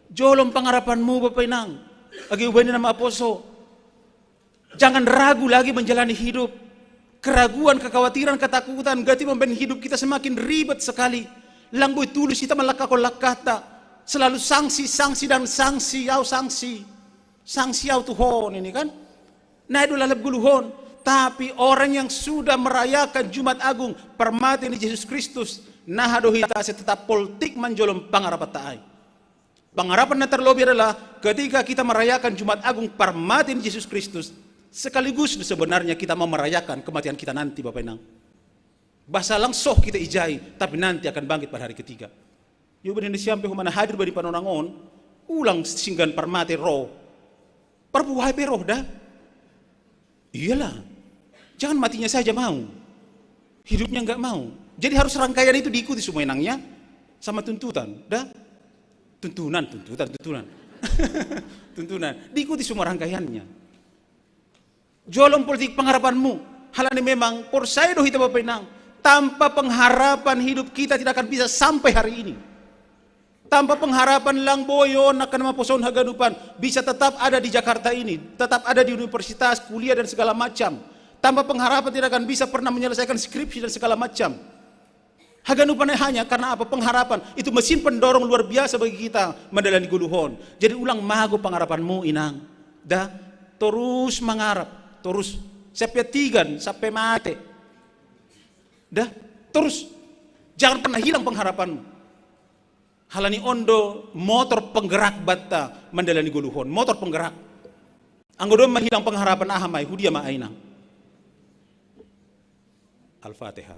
Speaker 7: Jolom pengharapanmu Bapak Inang. Agi ubani nama aposo. Jangan ragu lagi menjalani hidup. Keraguan, kekhawatiran, ketakutan, gati membuat hidup kita semakin ribet sekali. Langboy tulus kita malakako-lakata. Selalu sanksi dan sanksi yaw Tuhan ini kan. Nah itu lalap guluhon. Tapi orang yang sudah merayakan Jumat Agung permateni Yesus Kristus, nah dohita tetap politik menjolom pangarapan taai. Pangarapan na terlebih adalah ketika kita merayakan Jumat Agung permateni Yesus Kristus, sekaligus sebenarnya kita mau merayakan kematian kita nanti Bapak Inang. Bahasa langsung kita ijai, tapi nanti akan bangkit pada hari ketiga. Yo benar sampai humana hadir bani Panorangon, ulang singgan permate roh. Perbuhai pe roh dah. Iyalah. Jangan matinya saja mau. Hidupnya enggak mau. Jadi harus rangkaian itu diikuti semua enangnya sama tuntutan, dah. Tuntunan. Tuntunan. Diikuti semua rangkaiannya. Jolong politik pengharapanmu. Halani memang porsai doh hita bapenang. Tanpa pengharapan hidup kita tidak akan bisa sampai hari ini. Tanpa pengharapan lang boyon akan maposon haganupan bisa tetap ada di Jakarta ini, tetap ada di universitas, kuliah dan segala macam. Tanpa pengharapan tidak akan bisa pernah menyelesaikan skripsi dan segala macam. Haganupan hanya karena apa? Pengharapan itu mesin pendorong luar biasa bagi kita menjalani guluhon. Jadi ulang mago pengharapanmu inang. Dah terus mengharap, terus sampai tigan, sampai mati. Dah terus jangan pernah hilang pengharapanmu. Halani ondo motor penggerak bata menjalani guluhon, motor penggerak. Anggodo menghilang pengharapan ahamai hudia ma'ainang. Al-Fatihah.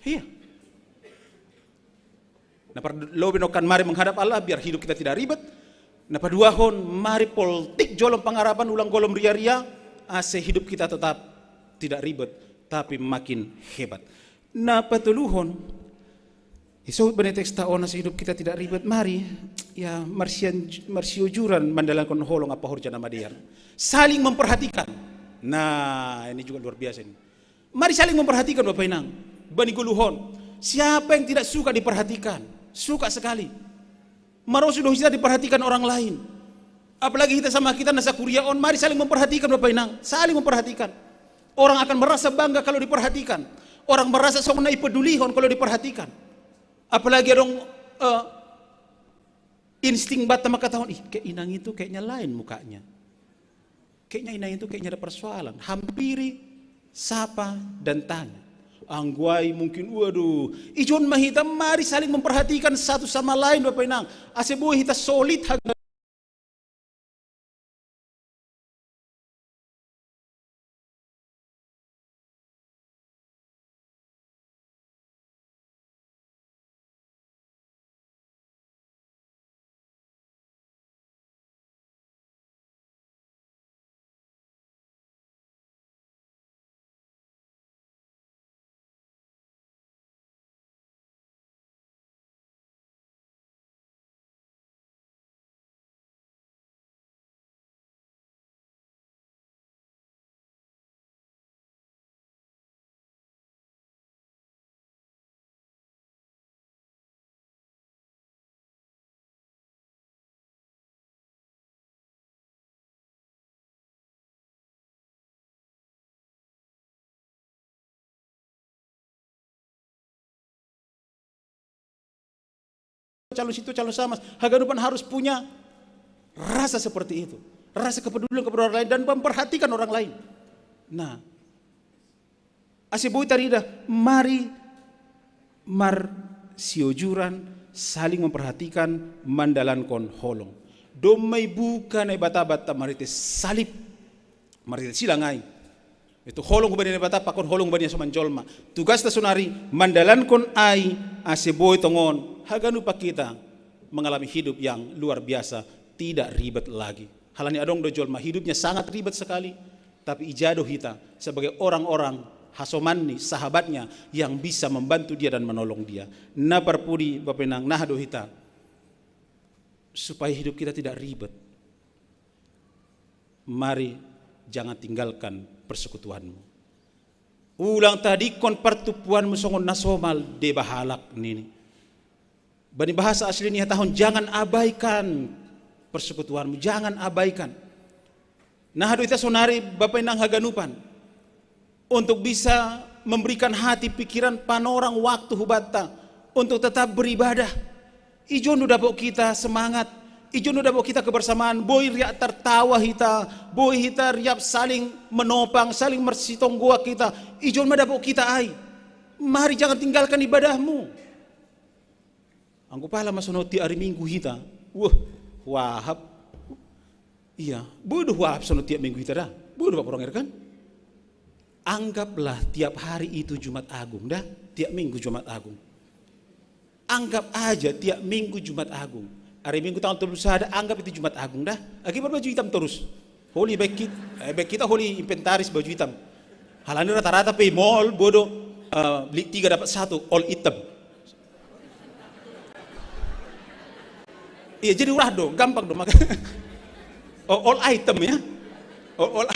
Speaker 7: Iya. Napa lobenokan mari menghadap Allah biar hidup kita tidak ribet. Napa duahon mari politik jolong pengharapan ulang golom ria-ria ase hidup kita tetap tidak ribet tapi makin hebat. Napa tuluhon isot bane teks taona hidup kita tidak ribet mari ya marsiojuran mandalankan holong apa horjana madian saling memperhatikan. Nah ini juga luar biasa ini. Mari saling memperhatikan Bapak Inang bani guluhon. Siapa yang tidak suka diperhatikan? Suka sekali. Maro sudah kita diperhatikan orang lain. Apalagi kita sama kita nasa kuriaon, mari saling memperhatikan Bapak Inang, saling memperhatikan. Orang akan merasa bangga kalau diperhatikan. Orang merasa songna ipedulihon kalau diperhatikan. Apalagi dong insting bata maka tahun kayak inang itu kayaknya lain mukanya. Kayaknya inang itu kayaknya ada persoalan. Hampiri, sapa dan tanya. Angguai mungkin waduh. Ijon mahita mari saling memperhatikan satu sama lain Bapak Inang. Asebuah hita solid haga. Calon situ calon sama haganupan harus punya rasa seperti itu, rasa kepedulian kepada orang lain dan memperhatikan orang lain. Nah asibui tarida mari siojuran saling memperhatikan mandalankon holong domai bukan bata-bata marite salib marite silangai itu holong kubani bata pakon holong kubani somanjolma tugas tasunari mandalankon ai asibui tongon haganupa kita mengalami hidup yang luar biasa, tidak ribet lagi. Halani adong dojolma hidupnya sangat ribet sekali, tapi ijadoh kita sebagai orang-orang hasomanni sahabatnya yang bisa membantu dia dan menolong dia. Naparpudi bapenang nahado hita supaya hidup kita tidak ribet. Mari jangan tinggalkan persekutuanmu. Ulang tadi kon pertupuanmu songon nasomal de bahalak nini. Bani bahasa aslinya tahun jangan abaikan persekutuanmu, jangan abaikan. Nah hadu ita sonari Bapak Inang haganupan untuk bisa memberikan hati pikiran panorang waktu hubata untuk tetap beribadah. Ijon udah bawa kita semangat, ijon udah bawa kita kebersamaan. Boy riak tertawa hita, boy hita riak saling menopang, saling mersitong gua kita. Ijon mada bawa kita ai. Mari jangan tinggalkan ibadahmu. Angku pala masonoti hari Minggu hita. Wahab. Iya, bodoh wahab sono tiap minggu hita dah. Bodoh Pak Orang kan? Anggaplah tiap hari itu Jumat Agung dah, tiap minggu Jumat Agung. Anggap aja tiap minggu Jumat Agung. Hari Minggu tanggal 31 anggap itu Jumat Agung dah. Akibat baju hitam terus. Holy baik kita holy inventaris baju hitam. Halani rata-rata pay mall bodoh beli 3 dapat 1 all hitam. Iya jadi urah dong, gampang dong. all item ya. All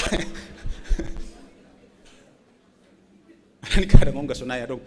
Speaker 7: ini kadang nggak sunaya dong.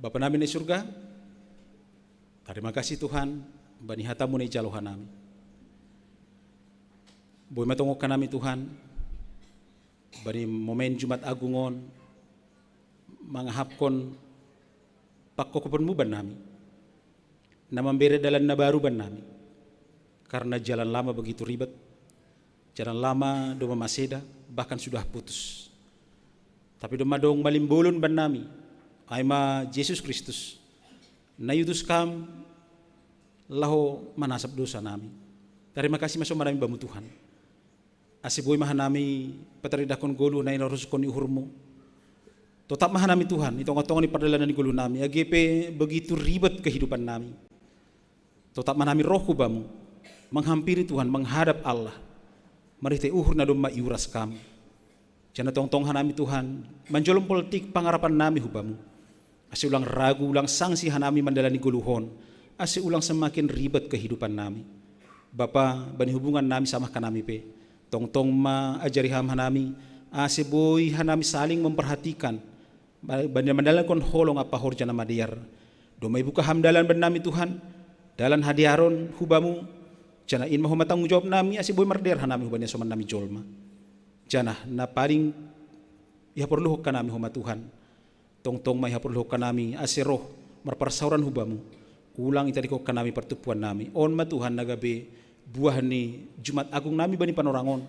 Speaker 7: Bapa namin di surga, terima kasih Tuhan, bani hatamu ni jaluhan nami. Boy matungok ka nami Tuhan, bani momen Jumat Agungon, mga hapkon pakkokopan mo ban nami, na mambere dalan na baru ban nami, karena jalan lama begitu ribet, jalan lama doma maseda, bahkan sudah putus. Tapi doma dong malimbulun ban nami, ay ma Jesus Kristus na yutus kam laho manasap dosa nami. Terima kasih maso maraming bamu Tuhan. Asiboy mahanami pataridakon gulu na inaruskon ihurmo. Tetap mahanami Tuhan, itong-itong ni perdalanan ni gulu nami. Agepe begitu ribet kehidupan nami. Tetap mahanami roh kubamu, menghampiri Tuhan, menghadap Allah. Marite uhur na doma iuras kam. Jana tong-tong hanami Tuhan, manjolong politik pangarapan nami hubamu. Asi ulang ragu, ulang sangsi hanami mandalani guluhon. Asi ulang semakin ribet kehidupan nami. Bapa, bani hubungan nami sama kanami pe. Tong-tong maajari ham hanami. Asi boy hanami saling memperhatikan. Bani mandalan kon holong apa horjana madiyar. Domay buka hamdalan ban nami Tuhan. Dalan hadiaron hubamu. Jana in maho matanggung jawab nami. Asi boy marder hanami hubanya soman nami jolma. Jana na paling ihapurluhok ka nami huma Tuhan. Tong-tong may hapurluhok ka nami asiroh marparsauran hubamu. Kulang itadi ko ka nami pertupuan nami. On ma Tuhan nagabi buah ni Jumat Agung nami bani panorangon.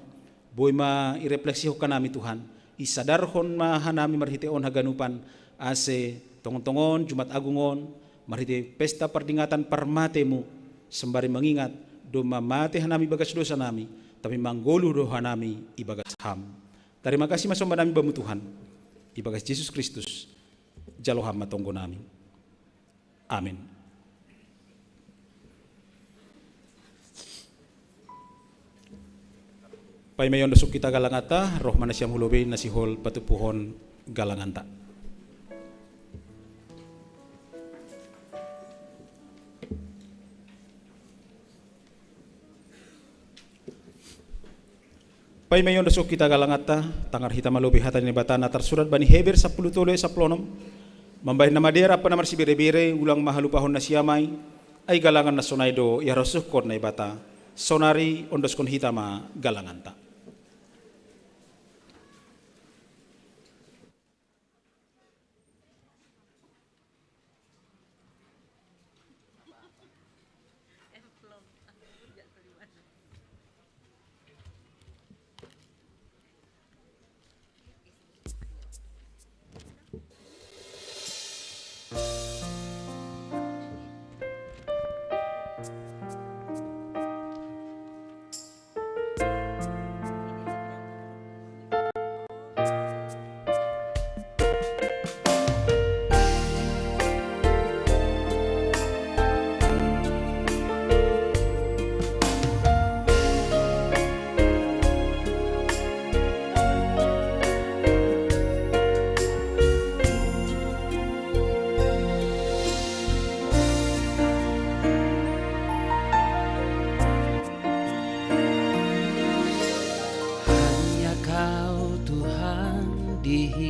Speaker 7: Boy ma irefleksihok ka nami Tuhan. Isadarhon ma hanami marhiteon haganupan ase tongon-tongon Jumat Agungon, mariti pesta perdingatan permatemu, sembari mengingat doma mate hanami bagas dosa nami, tapi manggolu doha nami ibagas ham. Terima kasih masomba nami bamu Tuhan, ibagas Yesus Kristus, jaloham matonggo nami. Amin. Pai mayon dasuk kita galangata, roh manasyam hulobe nasihol patupuhon galanganta. Pai mayon dasuk kita galangata, tangar hitam malobe hatan ni batana tersurat bani Heber 10 tole 10 mambahin nama dera apa namar si bere-bere ulang mahalupahon nasiamai ay galangan na sonaido ya rasuh kor na ibata sonari ondos kon hitama galanganta.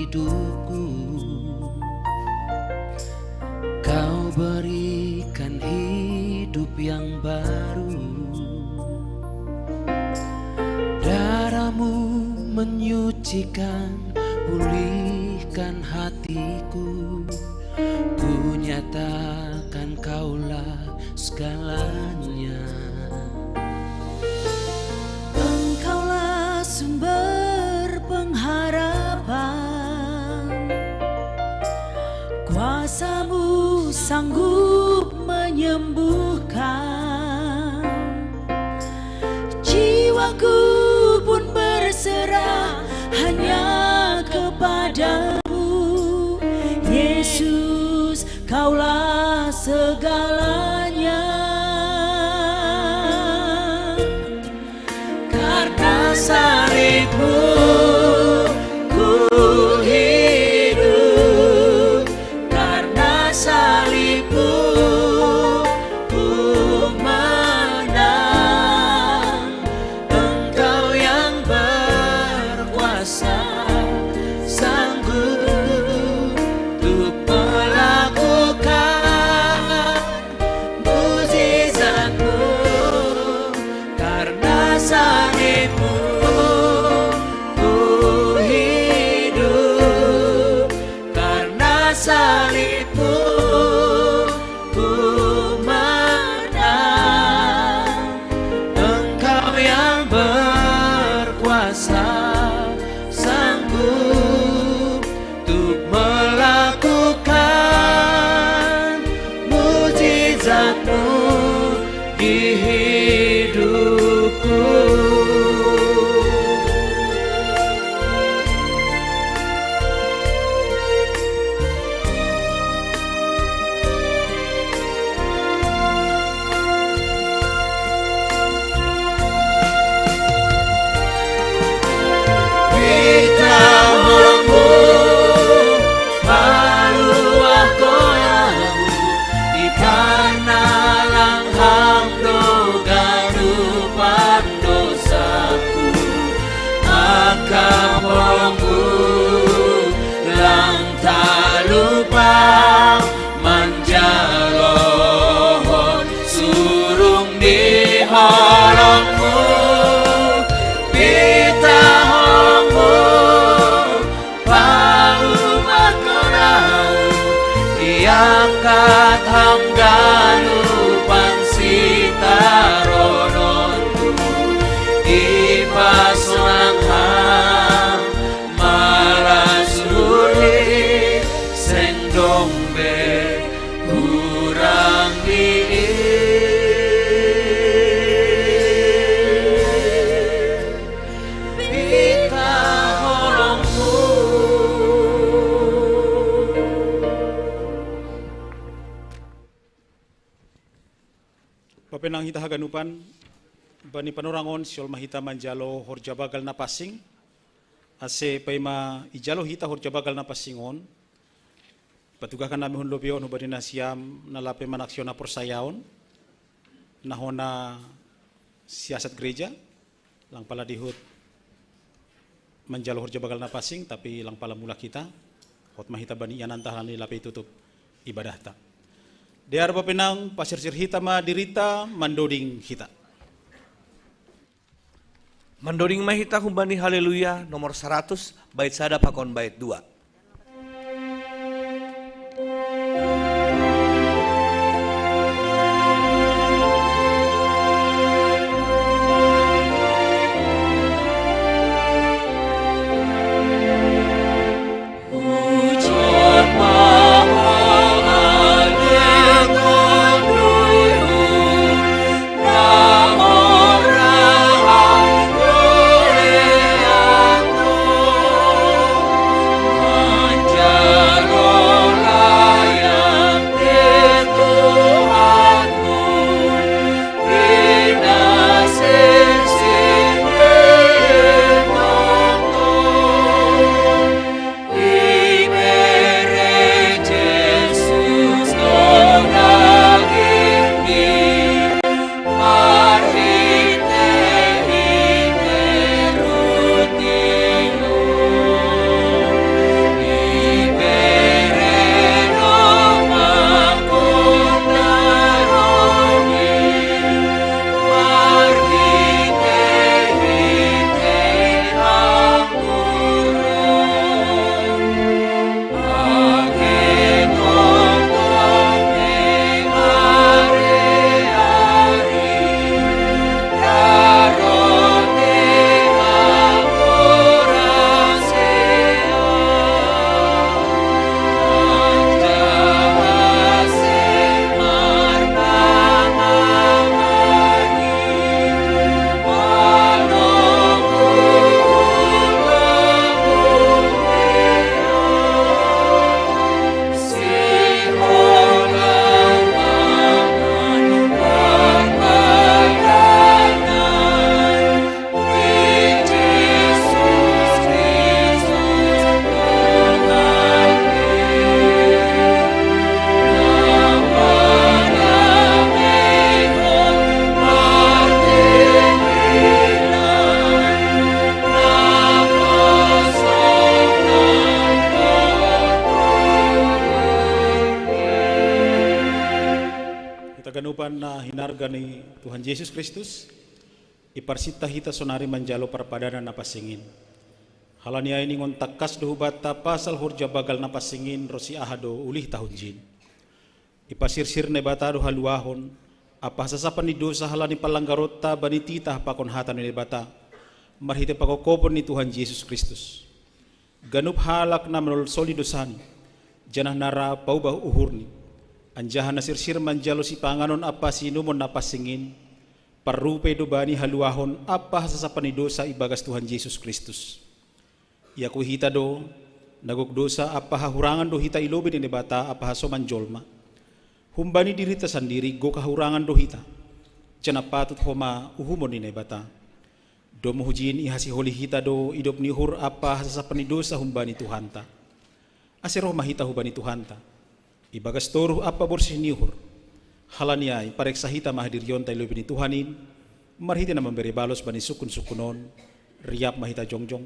Speaker 5: hidupku, Kau berikan hidup yang baru. Darahmu menyucikan, pulihkan hatiku. Ku nyatakan Kaulah segalanya. Engkaulah sumber pengharapan, kuasa-Mu sanggup menyembuhkan. Jiwaku pun berserah hanya kepadamu, Yesus, Kaulah segalanya. Karena salib-Mu ku hidup, karena salib-Mu ku menang. Engkau yang berkuasa, sanggup untuk melakukan mukjizat-Mu. Karena salib-Mu ku hidup, karena salib-Mu ku menang. Engkau yang berkuasa, sanggup untuk melakukan mukjizat-Mu di hidupku. Manjalohon surung di holongmu, pitahongmu paumat korau, iangkat hamgalupan sitarononku, ipaslang ham malas uli sendong
Speaker 7: Papenang hita haganupan bani panorangon siol mahita manjalo horja bagal na pasing ase paima ijalo hita horja bagal na pasingon patugakan namin hun lobion hubani na siyam na lape manaksyon na porsayaon nahona siasat gereja lang pala dihut manjalo horja bagal na pasing tapi lang pala mula kita hot mahita bani yanan tahanan ni lape tutup ibadah ta. Diar papenang pasir-sir hita ma dirita mandoding hita.
Speaker 1: Mandoding mahita humbani haleluya nomor 100 bait sada pakon bait 2.
Speaker 7: Na hinarga ni Tuhan Yesus Kristus iparsita hita sonari manjalo parpadanan napasingin halania ini ngon takas duhubata pasal hurja bagal napasingin rosi ahado ulih tahun jin ipasirsir ne bata do haluahon apa sasapan ni dosa halani palanggarota bani titah pakon hatan ni bata marhite pakokopon ni Tuhan Yesus Kristus ganup halak na menol soli dosani janah nara paubah uhurni anjahan nasirsir manjalo si panganon apa sinumon napasingin parupe do bani haluahon apa sasapan ni dosa ibagas Tuhan Yesus Kristus iaku hita do nagok dosa apa hahurangan do hita ilobi ni bata apa haso manjolma humbani dirita sandiri go kahurangan do hita jana patut homa uhumon ni bata do muhujin ihasi holi hita do idop ni hur apa sasapan ni dosa humbani Tuhanta asiro mahita hubani Tuhanta ibagas toruh apa borsih nihur halaniai pareksa hita mahadir yon tayo ni Tuhanin marhiti na memberi balos bani sukun-sukunon riap mahita jongjong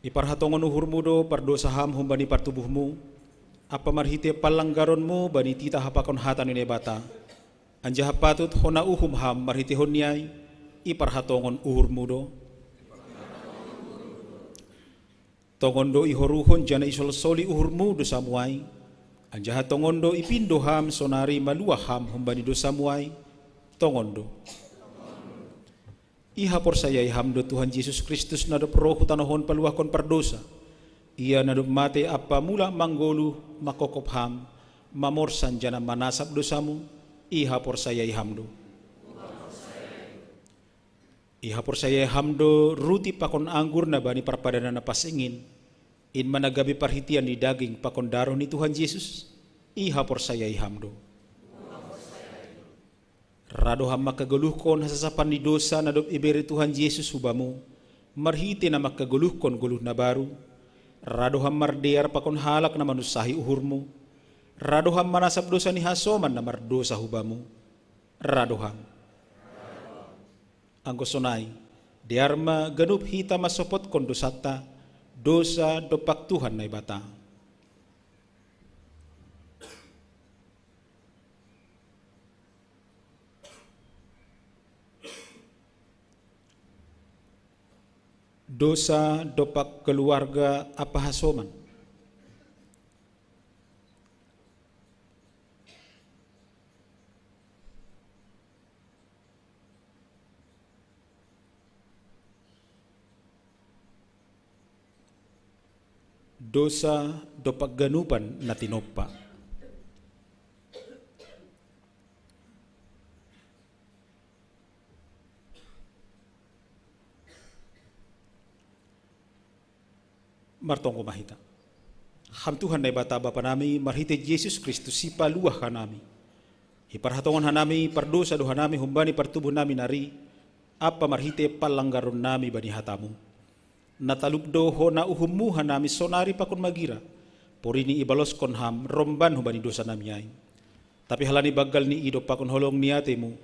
Speaker 7: iparhatongon uhurmu do pardosa ham humbani partubuhmu apa marhiti palanggaronmu bani tita hapakon hatan ni bata anja hapatut hona uhum ham marhiti honiai iparhatongon uhurmu do tongondo ihoruhon jana isol soli uhurmu dosa muai anjaha tongondo ipindo ham sonari malua ham humbani dosa muai tongondo iha porsaya ihamdo Tuhan Yesus Kristus nadop roh tanahon paluahkon pardosa ia nadop mate apa mula manggolu makokop ham mamorsan jana manasap dosamu iha porsaya ihamdo iha porsaya ihamdo ruti pakon anggur na bani parpadana na pasingin In managabi perhitian di daging pakondaro ni Tuhan Yesus, ihapor saya ihamdo. Rado ham makaguluhkon hasasapan ni dosa na dob iberi Tuhan Yesus hubamu, marhiti na makaguluhkon guluh na baru, rado ham mardear pakon halak na manusahi uhurmu, rado ham manasab dosa ni hasoman na mardosa hubamu, rado ham. Angko sonai, diarma ganup hita masopot kon dosata, dosa dopak Tuhan na ibata. Dosa dopak keluarga apa hasoman. Dosa dopak ganupan na tinoppa. Martong kumahita. Ham Tuhan na ibata bapa nami, marhite Yesus Kristus si paluah ka nami. Hiparhatongan hanami, pardosa do hanami, humbani partubuh nami nari, apa marhite palanggaron nami bani hatamu. Natalupdo ho na uhummu hanami sonari pakon magira, porini ibalos kon ham, romban humbani dosa nami ay. Tapi halani bagal ni ido pakon holong niatemu,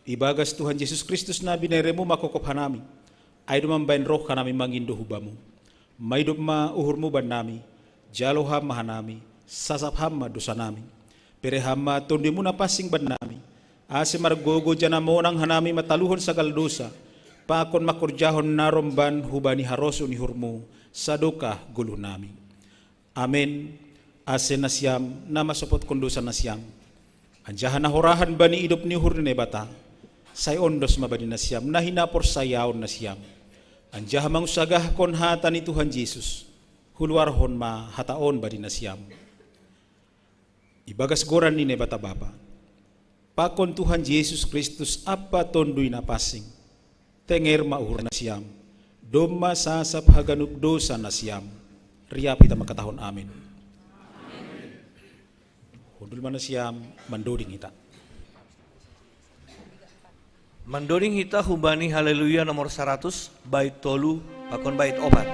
Speaker 7: ibagas Tuhan Yesus Kristus na bineremu makokop hanami, ay dumambain roh hanami mangindo hubamu. Maidup ma uhurmu ban nami, jalo ham mahanami, sasap ham dosa nami, pere ham tondimu na pasing ban nami, ase margogo jana monang hanami mataluhon sagal dosa, pakon makurjahon naromban hubani haroso ni hurmu, sadoka gulu nami. Amen. Ase nasyam na masopot kondosa nasyam, anjahan na horahan bani idup ni hurne bata, say ondos mabadi nasyam, na hinapor sayaon nasyam. Anjah mangusagah kon hata ni Tuhan Yesus, hulwarhon ma hataon badi nasyam. Ibagas goran ni nebata bapa, pakon Tuhan Yesus Kristus apa tonduy na pasing, tenger mauhur nasyam, doma sasap haganup dosa nasyam, riap kita makatahon amin. Hundul manasyam, mandoding kita.
Speaker 1: Mandoding hita hubani haleluya nomor 100 bait tolu pakon bait opat.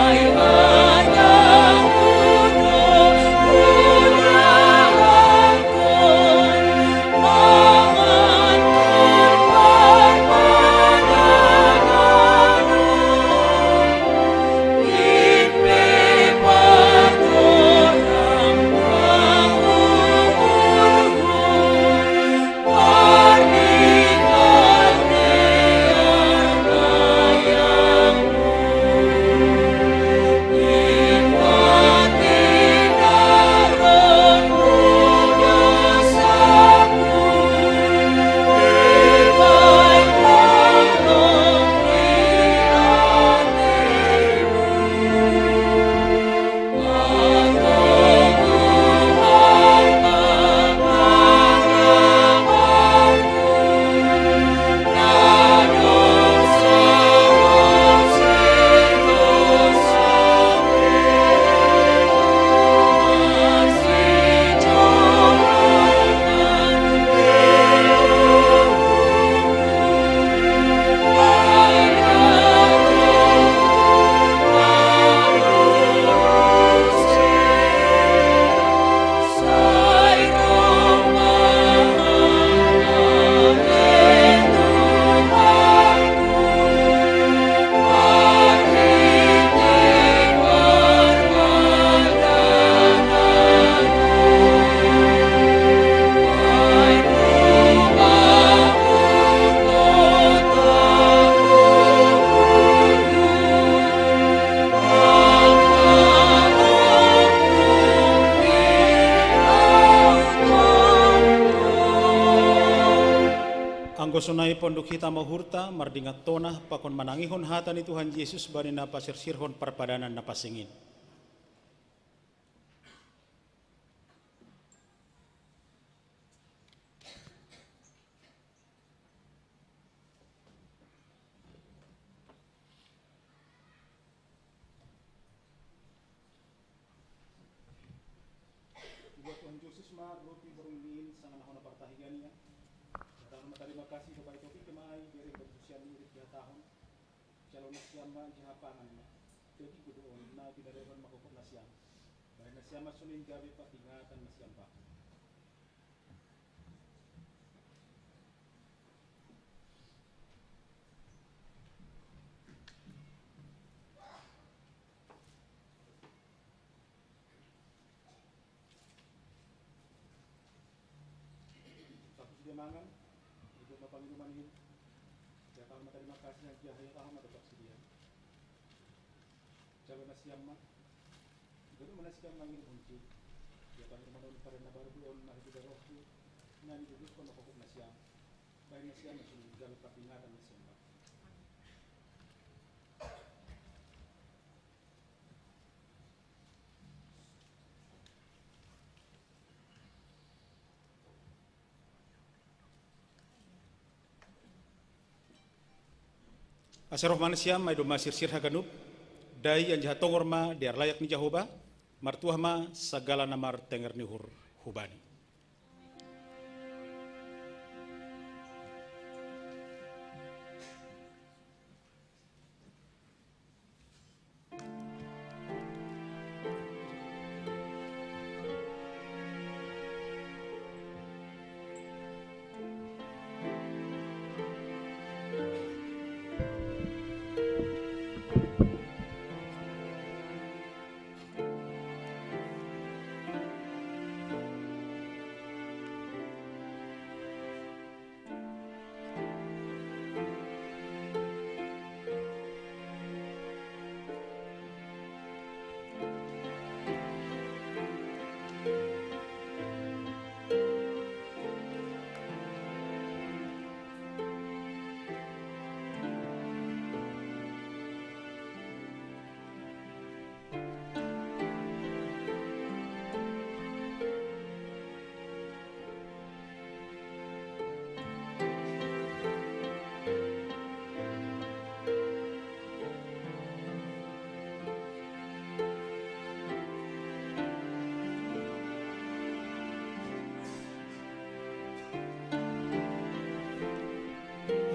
Speaker 5: Ay
Speaker 7: sonai pondok kita mahurta mardingat tonah pakon manangihon hatan ni Tuhan Yesus bani napa sirsirhon perpadanan napa singin. Buat Tuhan Yesus ma roti berungin sangat nahona partahigania. Terima kasih kepada topi kemai dari berusia murid 3 tahun. Calon nasiama jahapangan na. Jadi kudoon na pinarewan makukot nasiam. Baik nasiama sunin gabi patingatan nasiam pa. Satu sudah mangan. Panginoon ini, ya kami terima kasih yang jahaya tahu mata bersedia. Calon nasiam mah, jadi mana siam mangin kunci. Ya kami menolong para nabaru on mah juga rohku, nani dulu kono pokok nasiam. Baik nasiam masih jalan papingatan nasiam. Aseroh manusia mai do masir sir haganup dai yang jahatongor ma diar layak ni Jehovah martuah ma segala namar tenger ni hubani.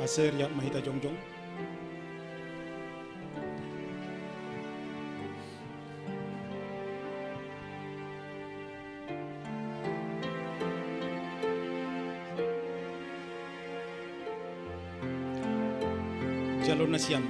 Speaker 7: Aser yak mahita jongjong. Jalur nasiam.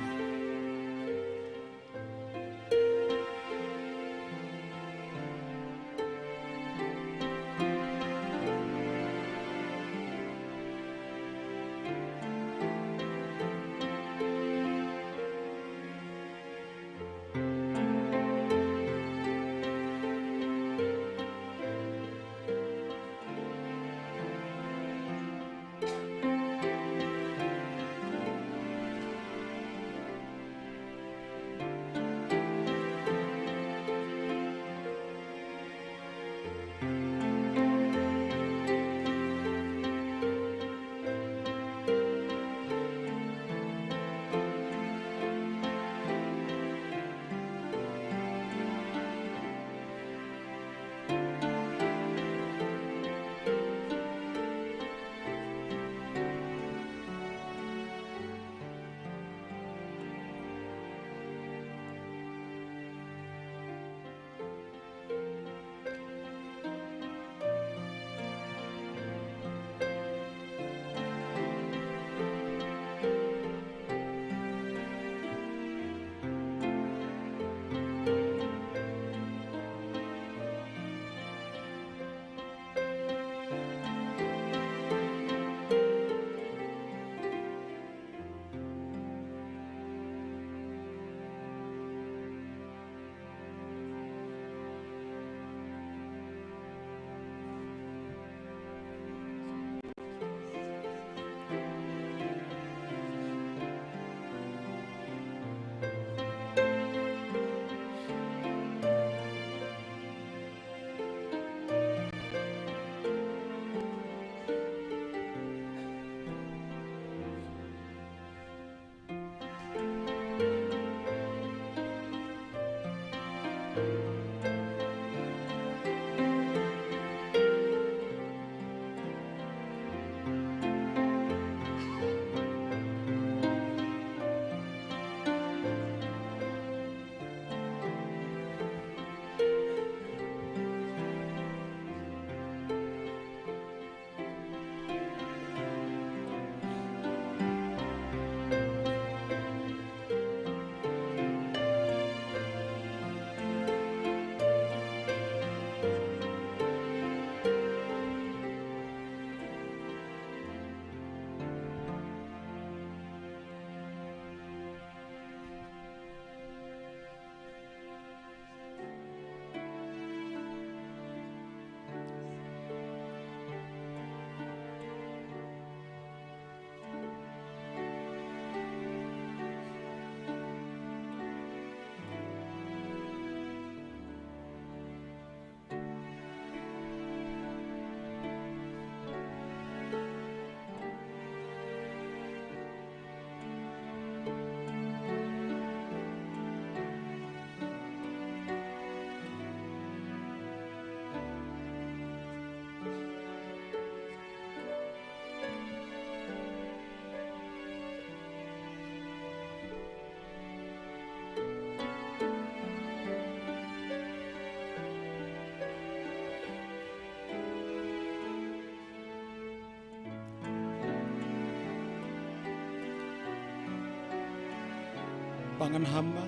Speaker 7: Pangan hamba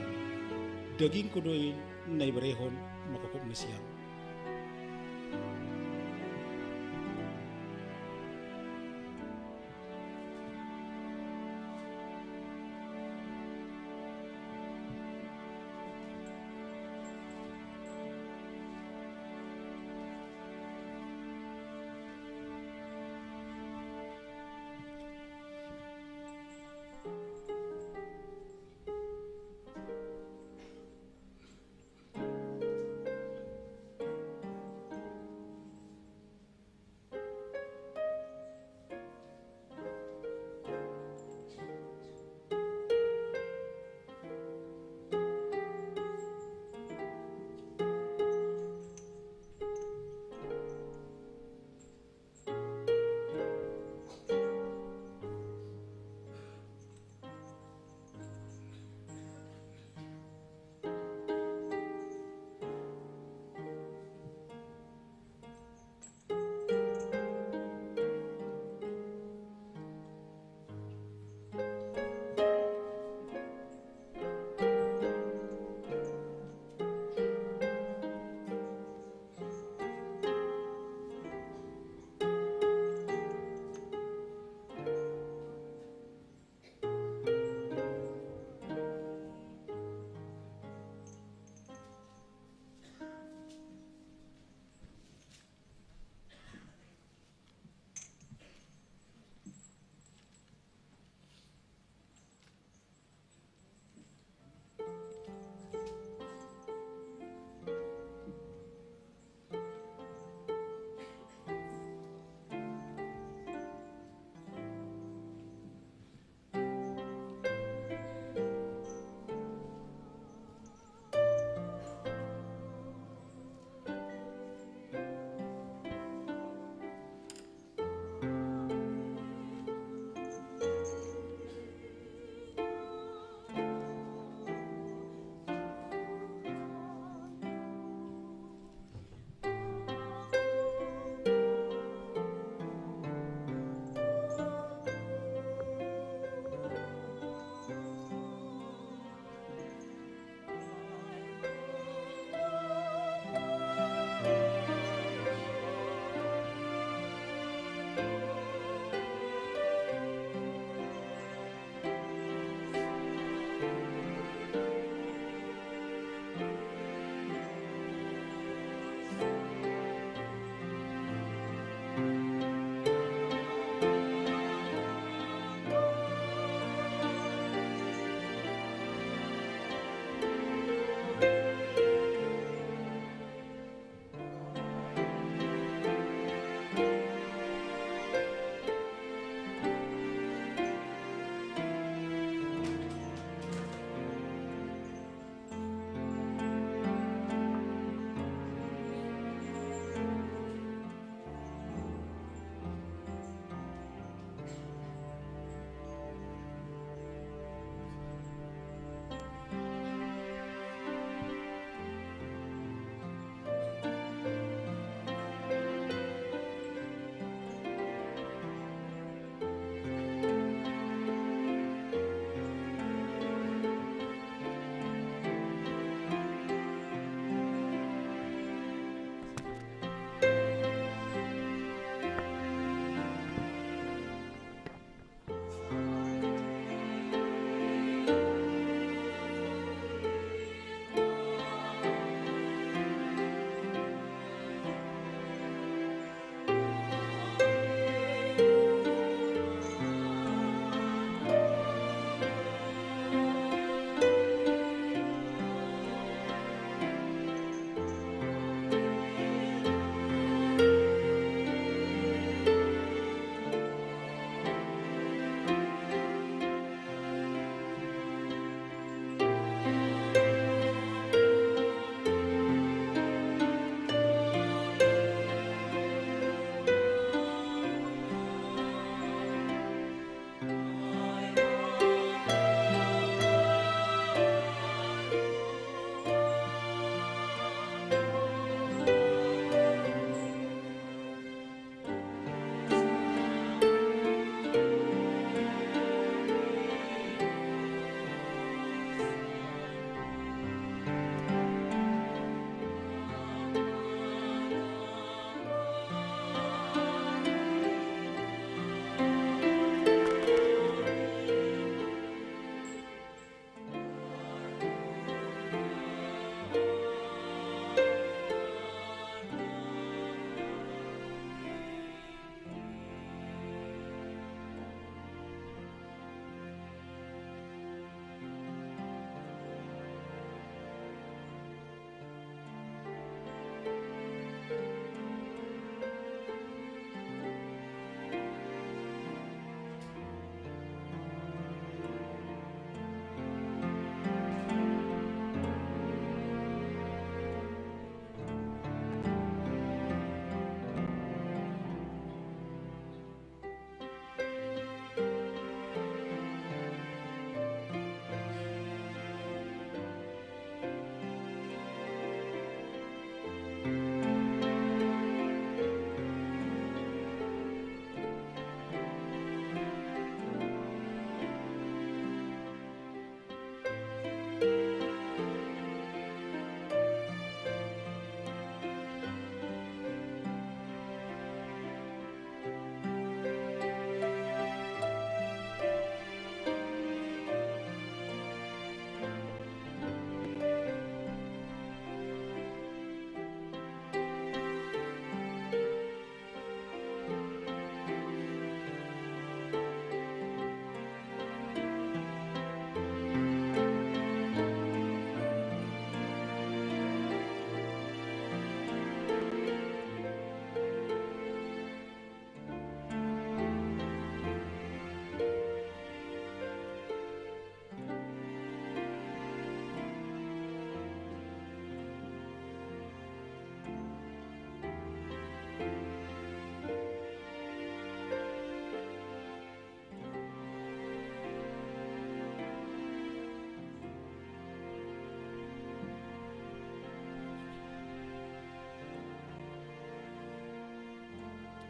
Speaker 7: daging kudoy na ibarehon makakop na siyang.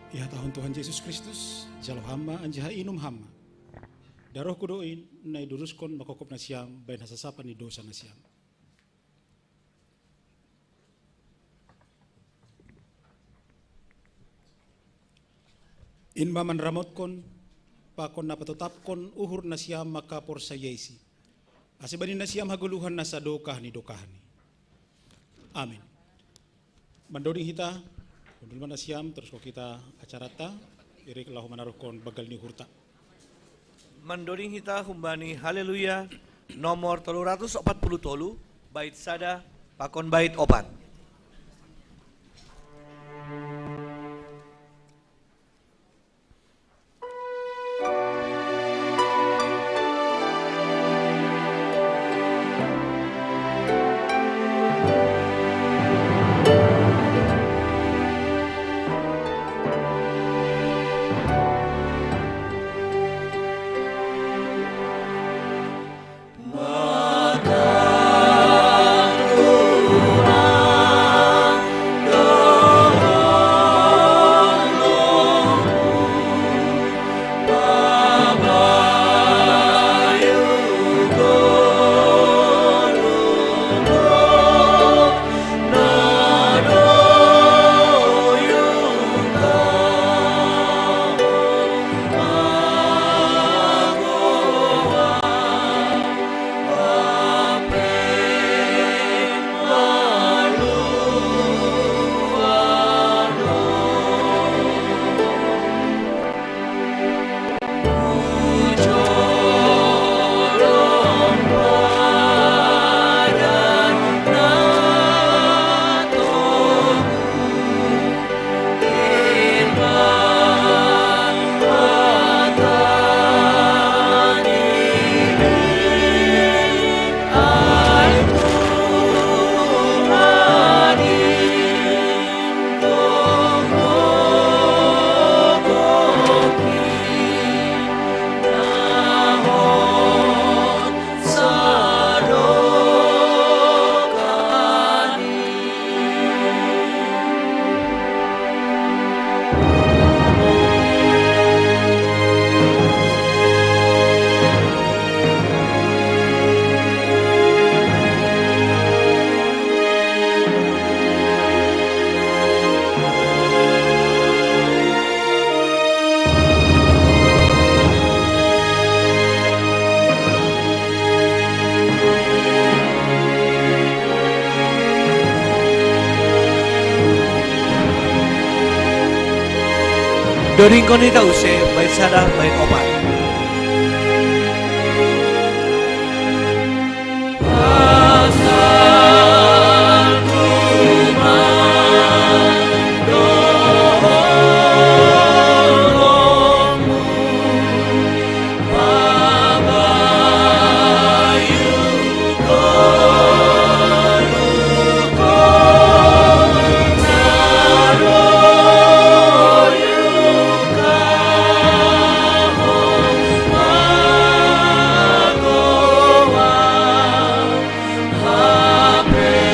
Speaker 7: Ya tahun Tuhan Yesus Kristus, jalo hamba anjaha inum hamba. Daroh kudoin, nai duruskon makokop nasiam, bain hasasapan ni dosa nasiam. Inba man ramotkon, pakon napatotapkon uhur nasiam makapor sa Yesi. Asibani nasiam haguluhan nasa dokah ni. Amin. Mandoding hita, kundul nasiam terus ko kita acarata, irik lahu manaruhkon bagal ni hurta.
Speaker 1: Mandoring hita humbani haleluya nomor 340 tolu bait sada pakon bait opat. Doring konita use bait sada bait opat.
Speaker 5: Amen.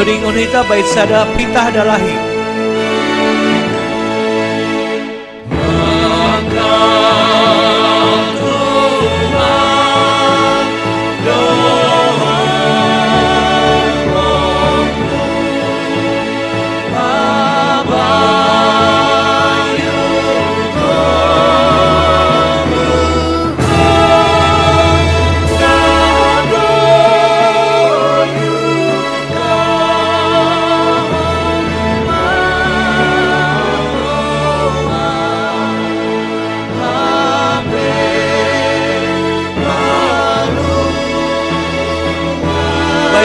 Speaker 1: Dodingon hita bait sada pitah dalahi.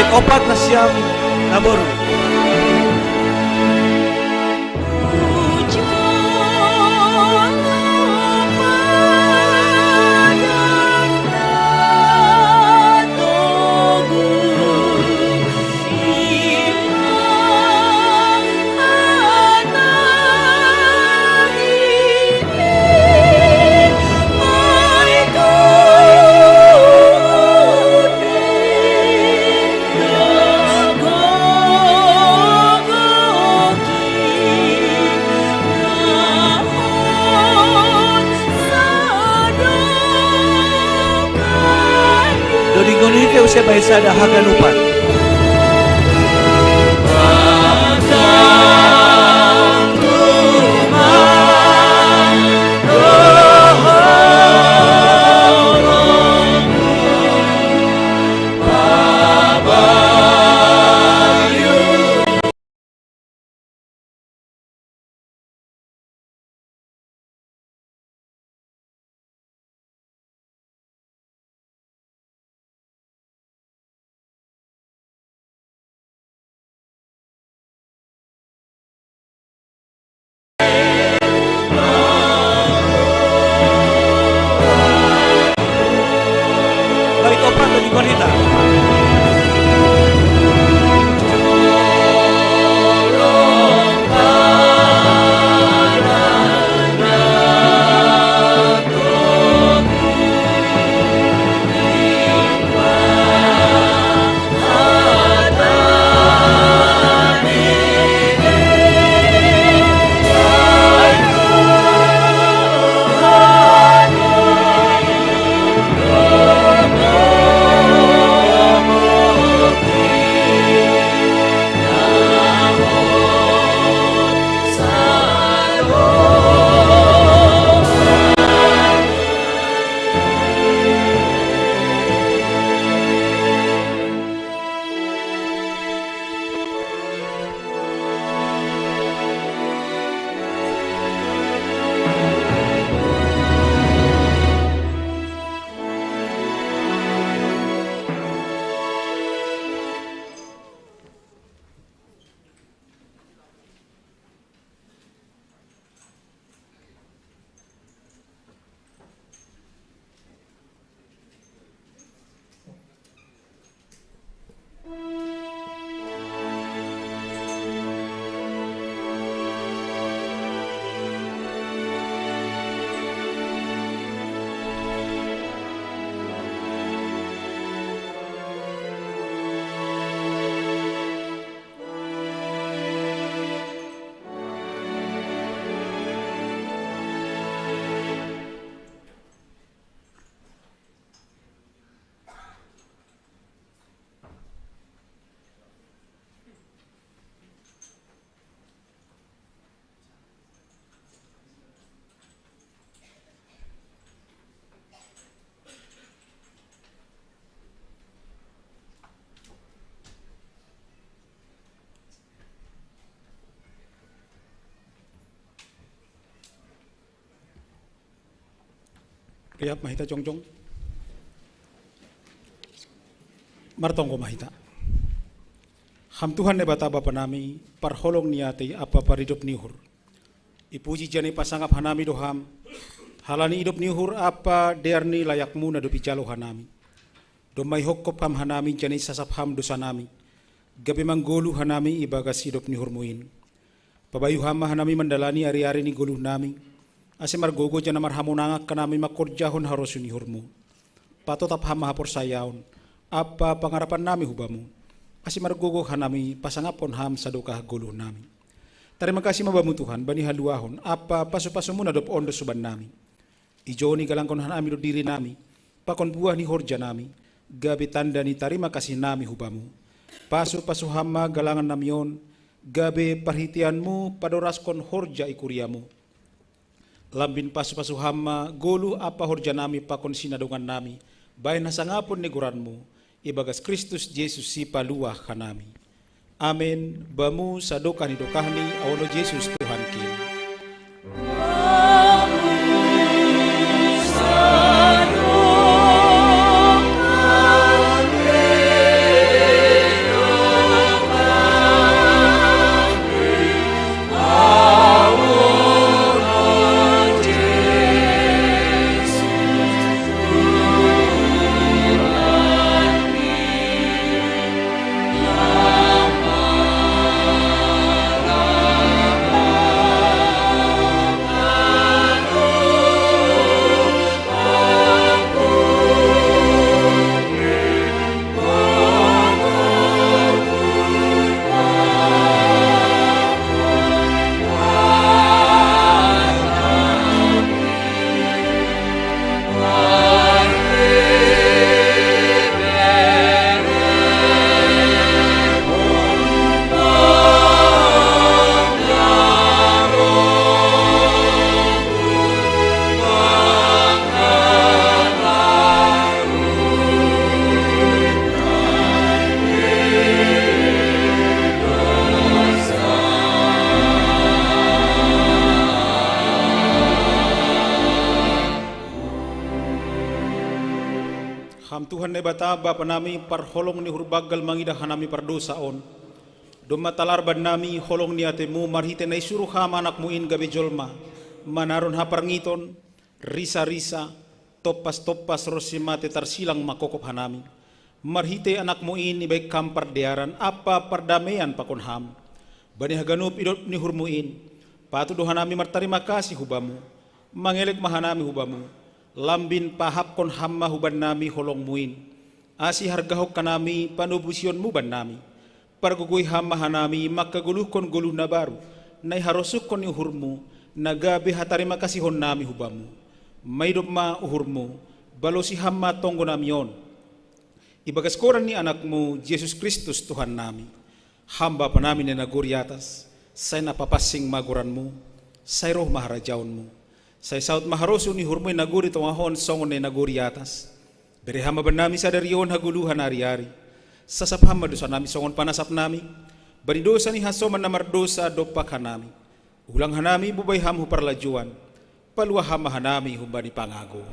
Speaker 1: Opat na siyam naboru. Usia baisa ada haganupan.
Speaker 7: Riap mahita congcong. Martongko mahita. Ham Tuhan ne bata bapa nami parholong niate apa paridop nihur. Ipuji jani pasangap hanami doham. Halani idop nihur apa derni layakmu na dopi jalo hanami. Domai hokop ham hanami jani sasap ham dosa nami. Gabi manggolu hanami ibagas idop nihur muin. Pabayu hama hanami mendalani ari-ari ni goluh nami. Asemar gogo jana marhamunangak kanami makorjahon harosun nihurmu. Patotap hama hapor sayaon. Apa pangarapan nami hubamu. Asi margogo hanami pasangapon ham sadokah gulu nami. Terima kasih mabamu Tuhan, bani haluahon, apa pasu-pasu muna dop ondo suban nami. Ijoni galangkon hanami do diri nami, pakon buah ni horja nami, gabi tanda ni terima kasih nami hubamu. Pasu-pasu hama galangan namion, gabe perhitianmu padoraskon horja ikuriamu. Lambin pasu-pasu hama golu apa horja nami pakon sinadongan nami, bayi nasangapon neguranmu, ibagas Kristus Yesus si paluah kanami. Amin. Bamu sadokani dokahni awono Yesus Tuhan kin. Tuhan ne bata bapa nami parholong ni hurbagal mangida hanami pardosa on. Doma talarban nami holong ni atemu marhite na isuruh hama anakmu in gabi jolma. Manaron haparngiton, risa-risa, topas-topas rosimate tarsilang makokop hanami. Marhite anakmu in baik kampar dearan apa perdamaian pakon ham. Bani haganup idot ni hurmuin. Patu dohanami martarima kasih hubamu. Mangelek mahanami hubamu. Lambin pahap kon hamma huban nami holong muin. Asi hargahok kanami panubusion muban nami. Pargugoy hamma hanami makaguluh kon guluh na baru. Nay harosuk kon uhurmu. Nagabi hatarima kasihon nami hubamu. Maydop ma uhurmu. Balosi hamma tonggo namion. Ibagas koran ni anakmu Yesus Kristus Tuhan nami. Hamba pa namin na naguri atas. Say napapasing maguranmu. Say roh maharajaunmu. Say saut maharosu ni hurmoy naguri tawahon songon ni naguri atas. Beri hama banami sa dariyon haguluhan ari-ari. Sasap hama dosa nami songon panasap nami. Bani dosa ni hasoman na mardosa dopak hanami. Ulang hanami bubay ham huparlajuan. Paluah hama hanami humbani pangago.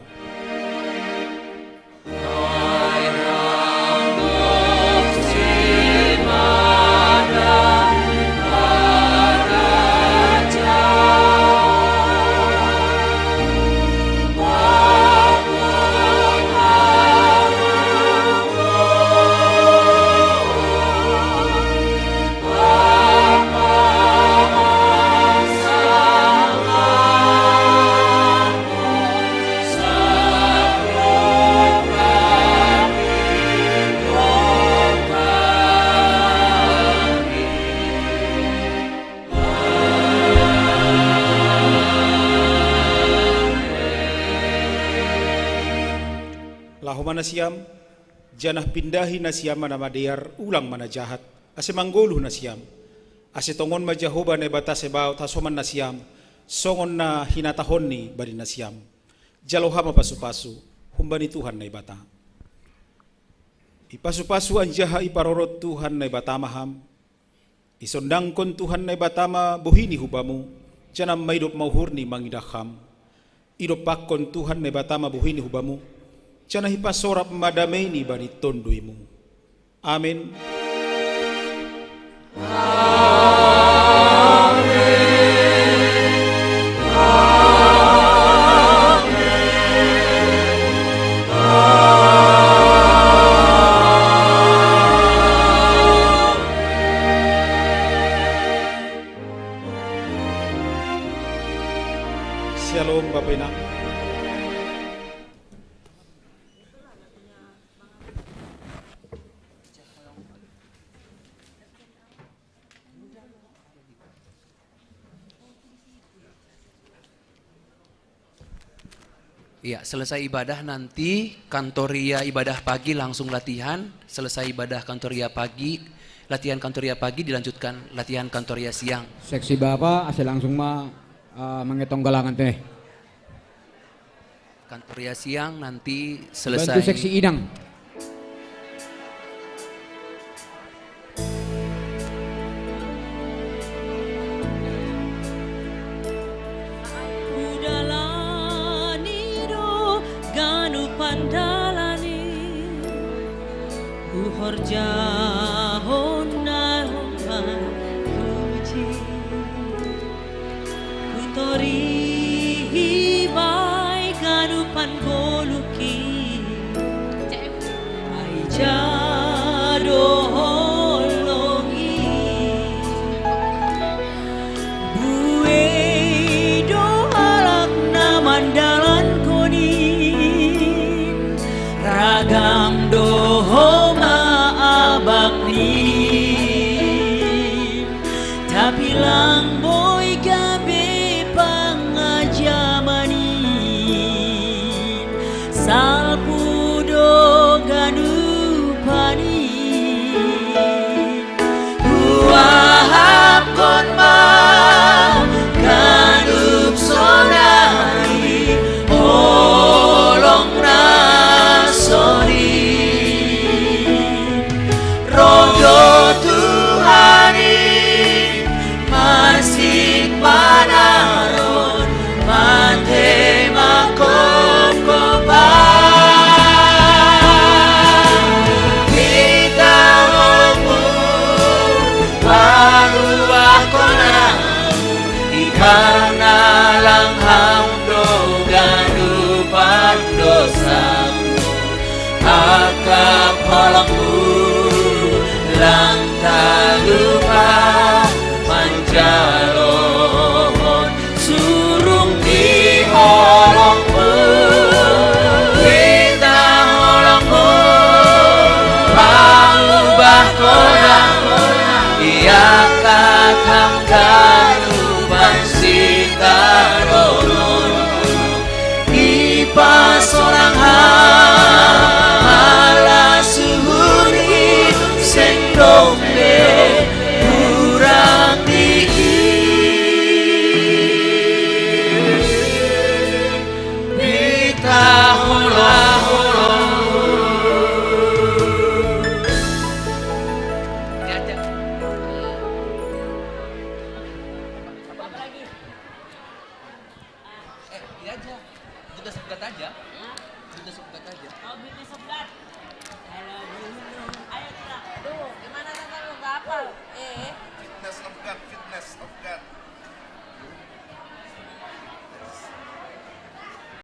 Speaker 7: Mana siam, janah pindahi na siam mana madear ulang mana jahat, ase manggoluh na siam, ase tongon majahoba na bata sebaw tasoman na siam, songon na hinatahon ni bari na siam, jalohama pasu-pasu, humbani Tuhan na ibata. Ipasu-pasu ang jaha iparorot Tuhan na ibata maham, isondangkon Tuhan na ibata ma buhini hubamu, janam maidop mauhurni mangidaham, idopakon Tuhan na ibata ma buhini hubamu, Cana hipasorap madamay ni bani tondoy mo. Amen. Shalom Bapak Ibu.
Speaker 4: Iya, selesai ibadah nanti kantoria ibadah pagi langsung latihan. Selesai ibadah kantoria pagi, latihan kantoria pagi dilanjutkan latihan kantoria siang.
Speaker 8: Seksi Bapak asal langsung mengetong galangan teh.
Speaker 4: Kantoria siang nanti
Speaker 8: Bantu
Speaker 4: selesai.
Speaker 8: seksi idang.
Speaker 9: Pandalani Uhorja honna honna puji Kutori hibai ganupan goluki Aijado holongi Bue dohalak namandalan koni Ragam doho maabakni Tapi lang boy gabi pangajamani Salpudo ganupani Huahap kon ma ganup sonai Olong nasoni Rodo Tuhani masih panaron mate makokoba kita homu baru akona karena langham doganu pandosamu akap holongmu lang talupa manjalon surung di holongmu kita holongmu pangubah kodang ia kakam garupan sitaronon ipa sorang hala suhuri sendong kurang Bita hola
Speaker 3: Apa lagi?
Speaker 4: Ini aja. Sudah sebekat aja. Sudah sebekat aja.
Speaker 3: Oh, bikin sebelah. Halo, ayo kita. Tuh, gimana tentang lu nggak hafal?
Speaker 10: Fitness of God.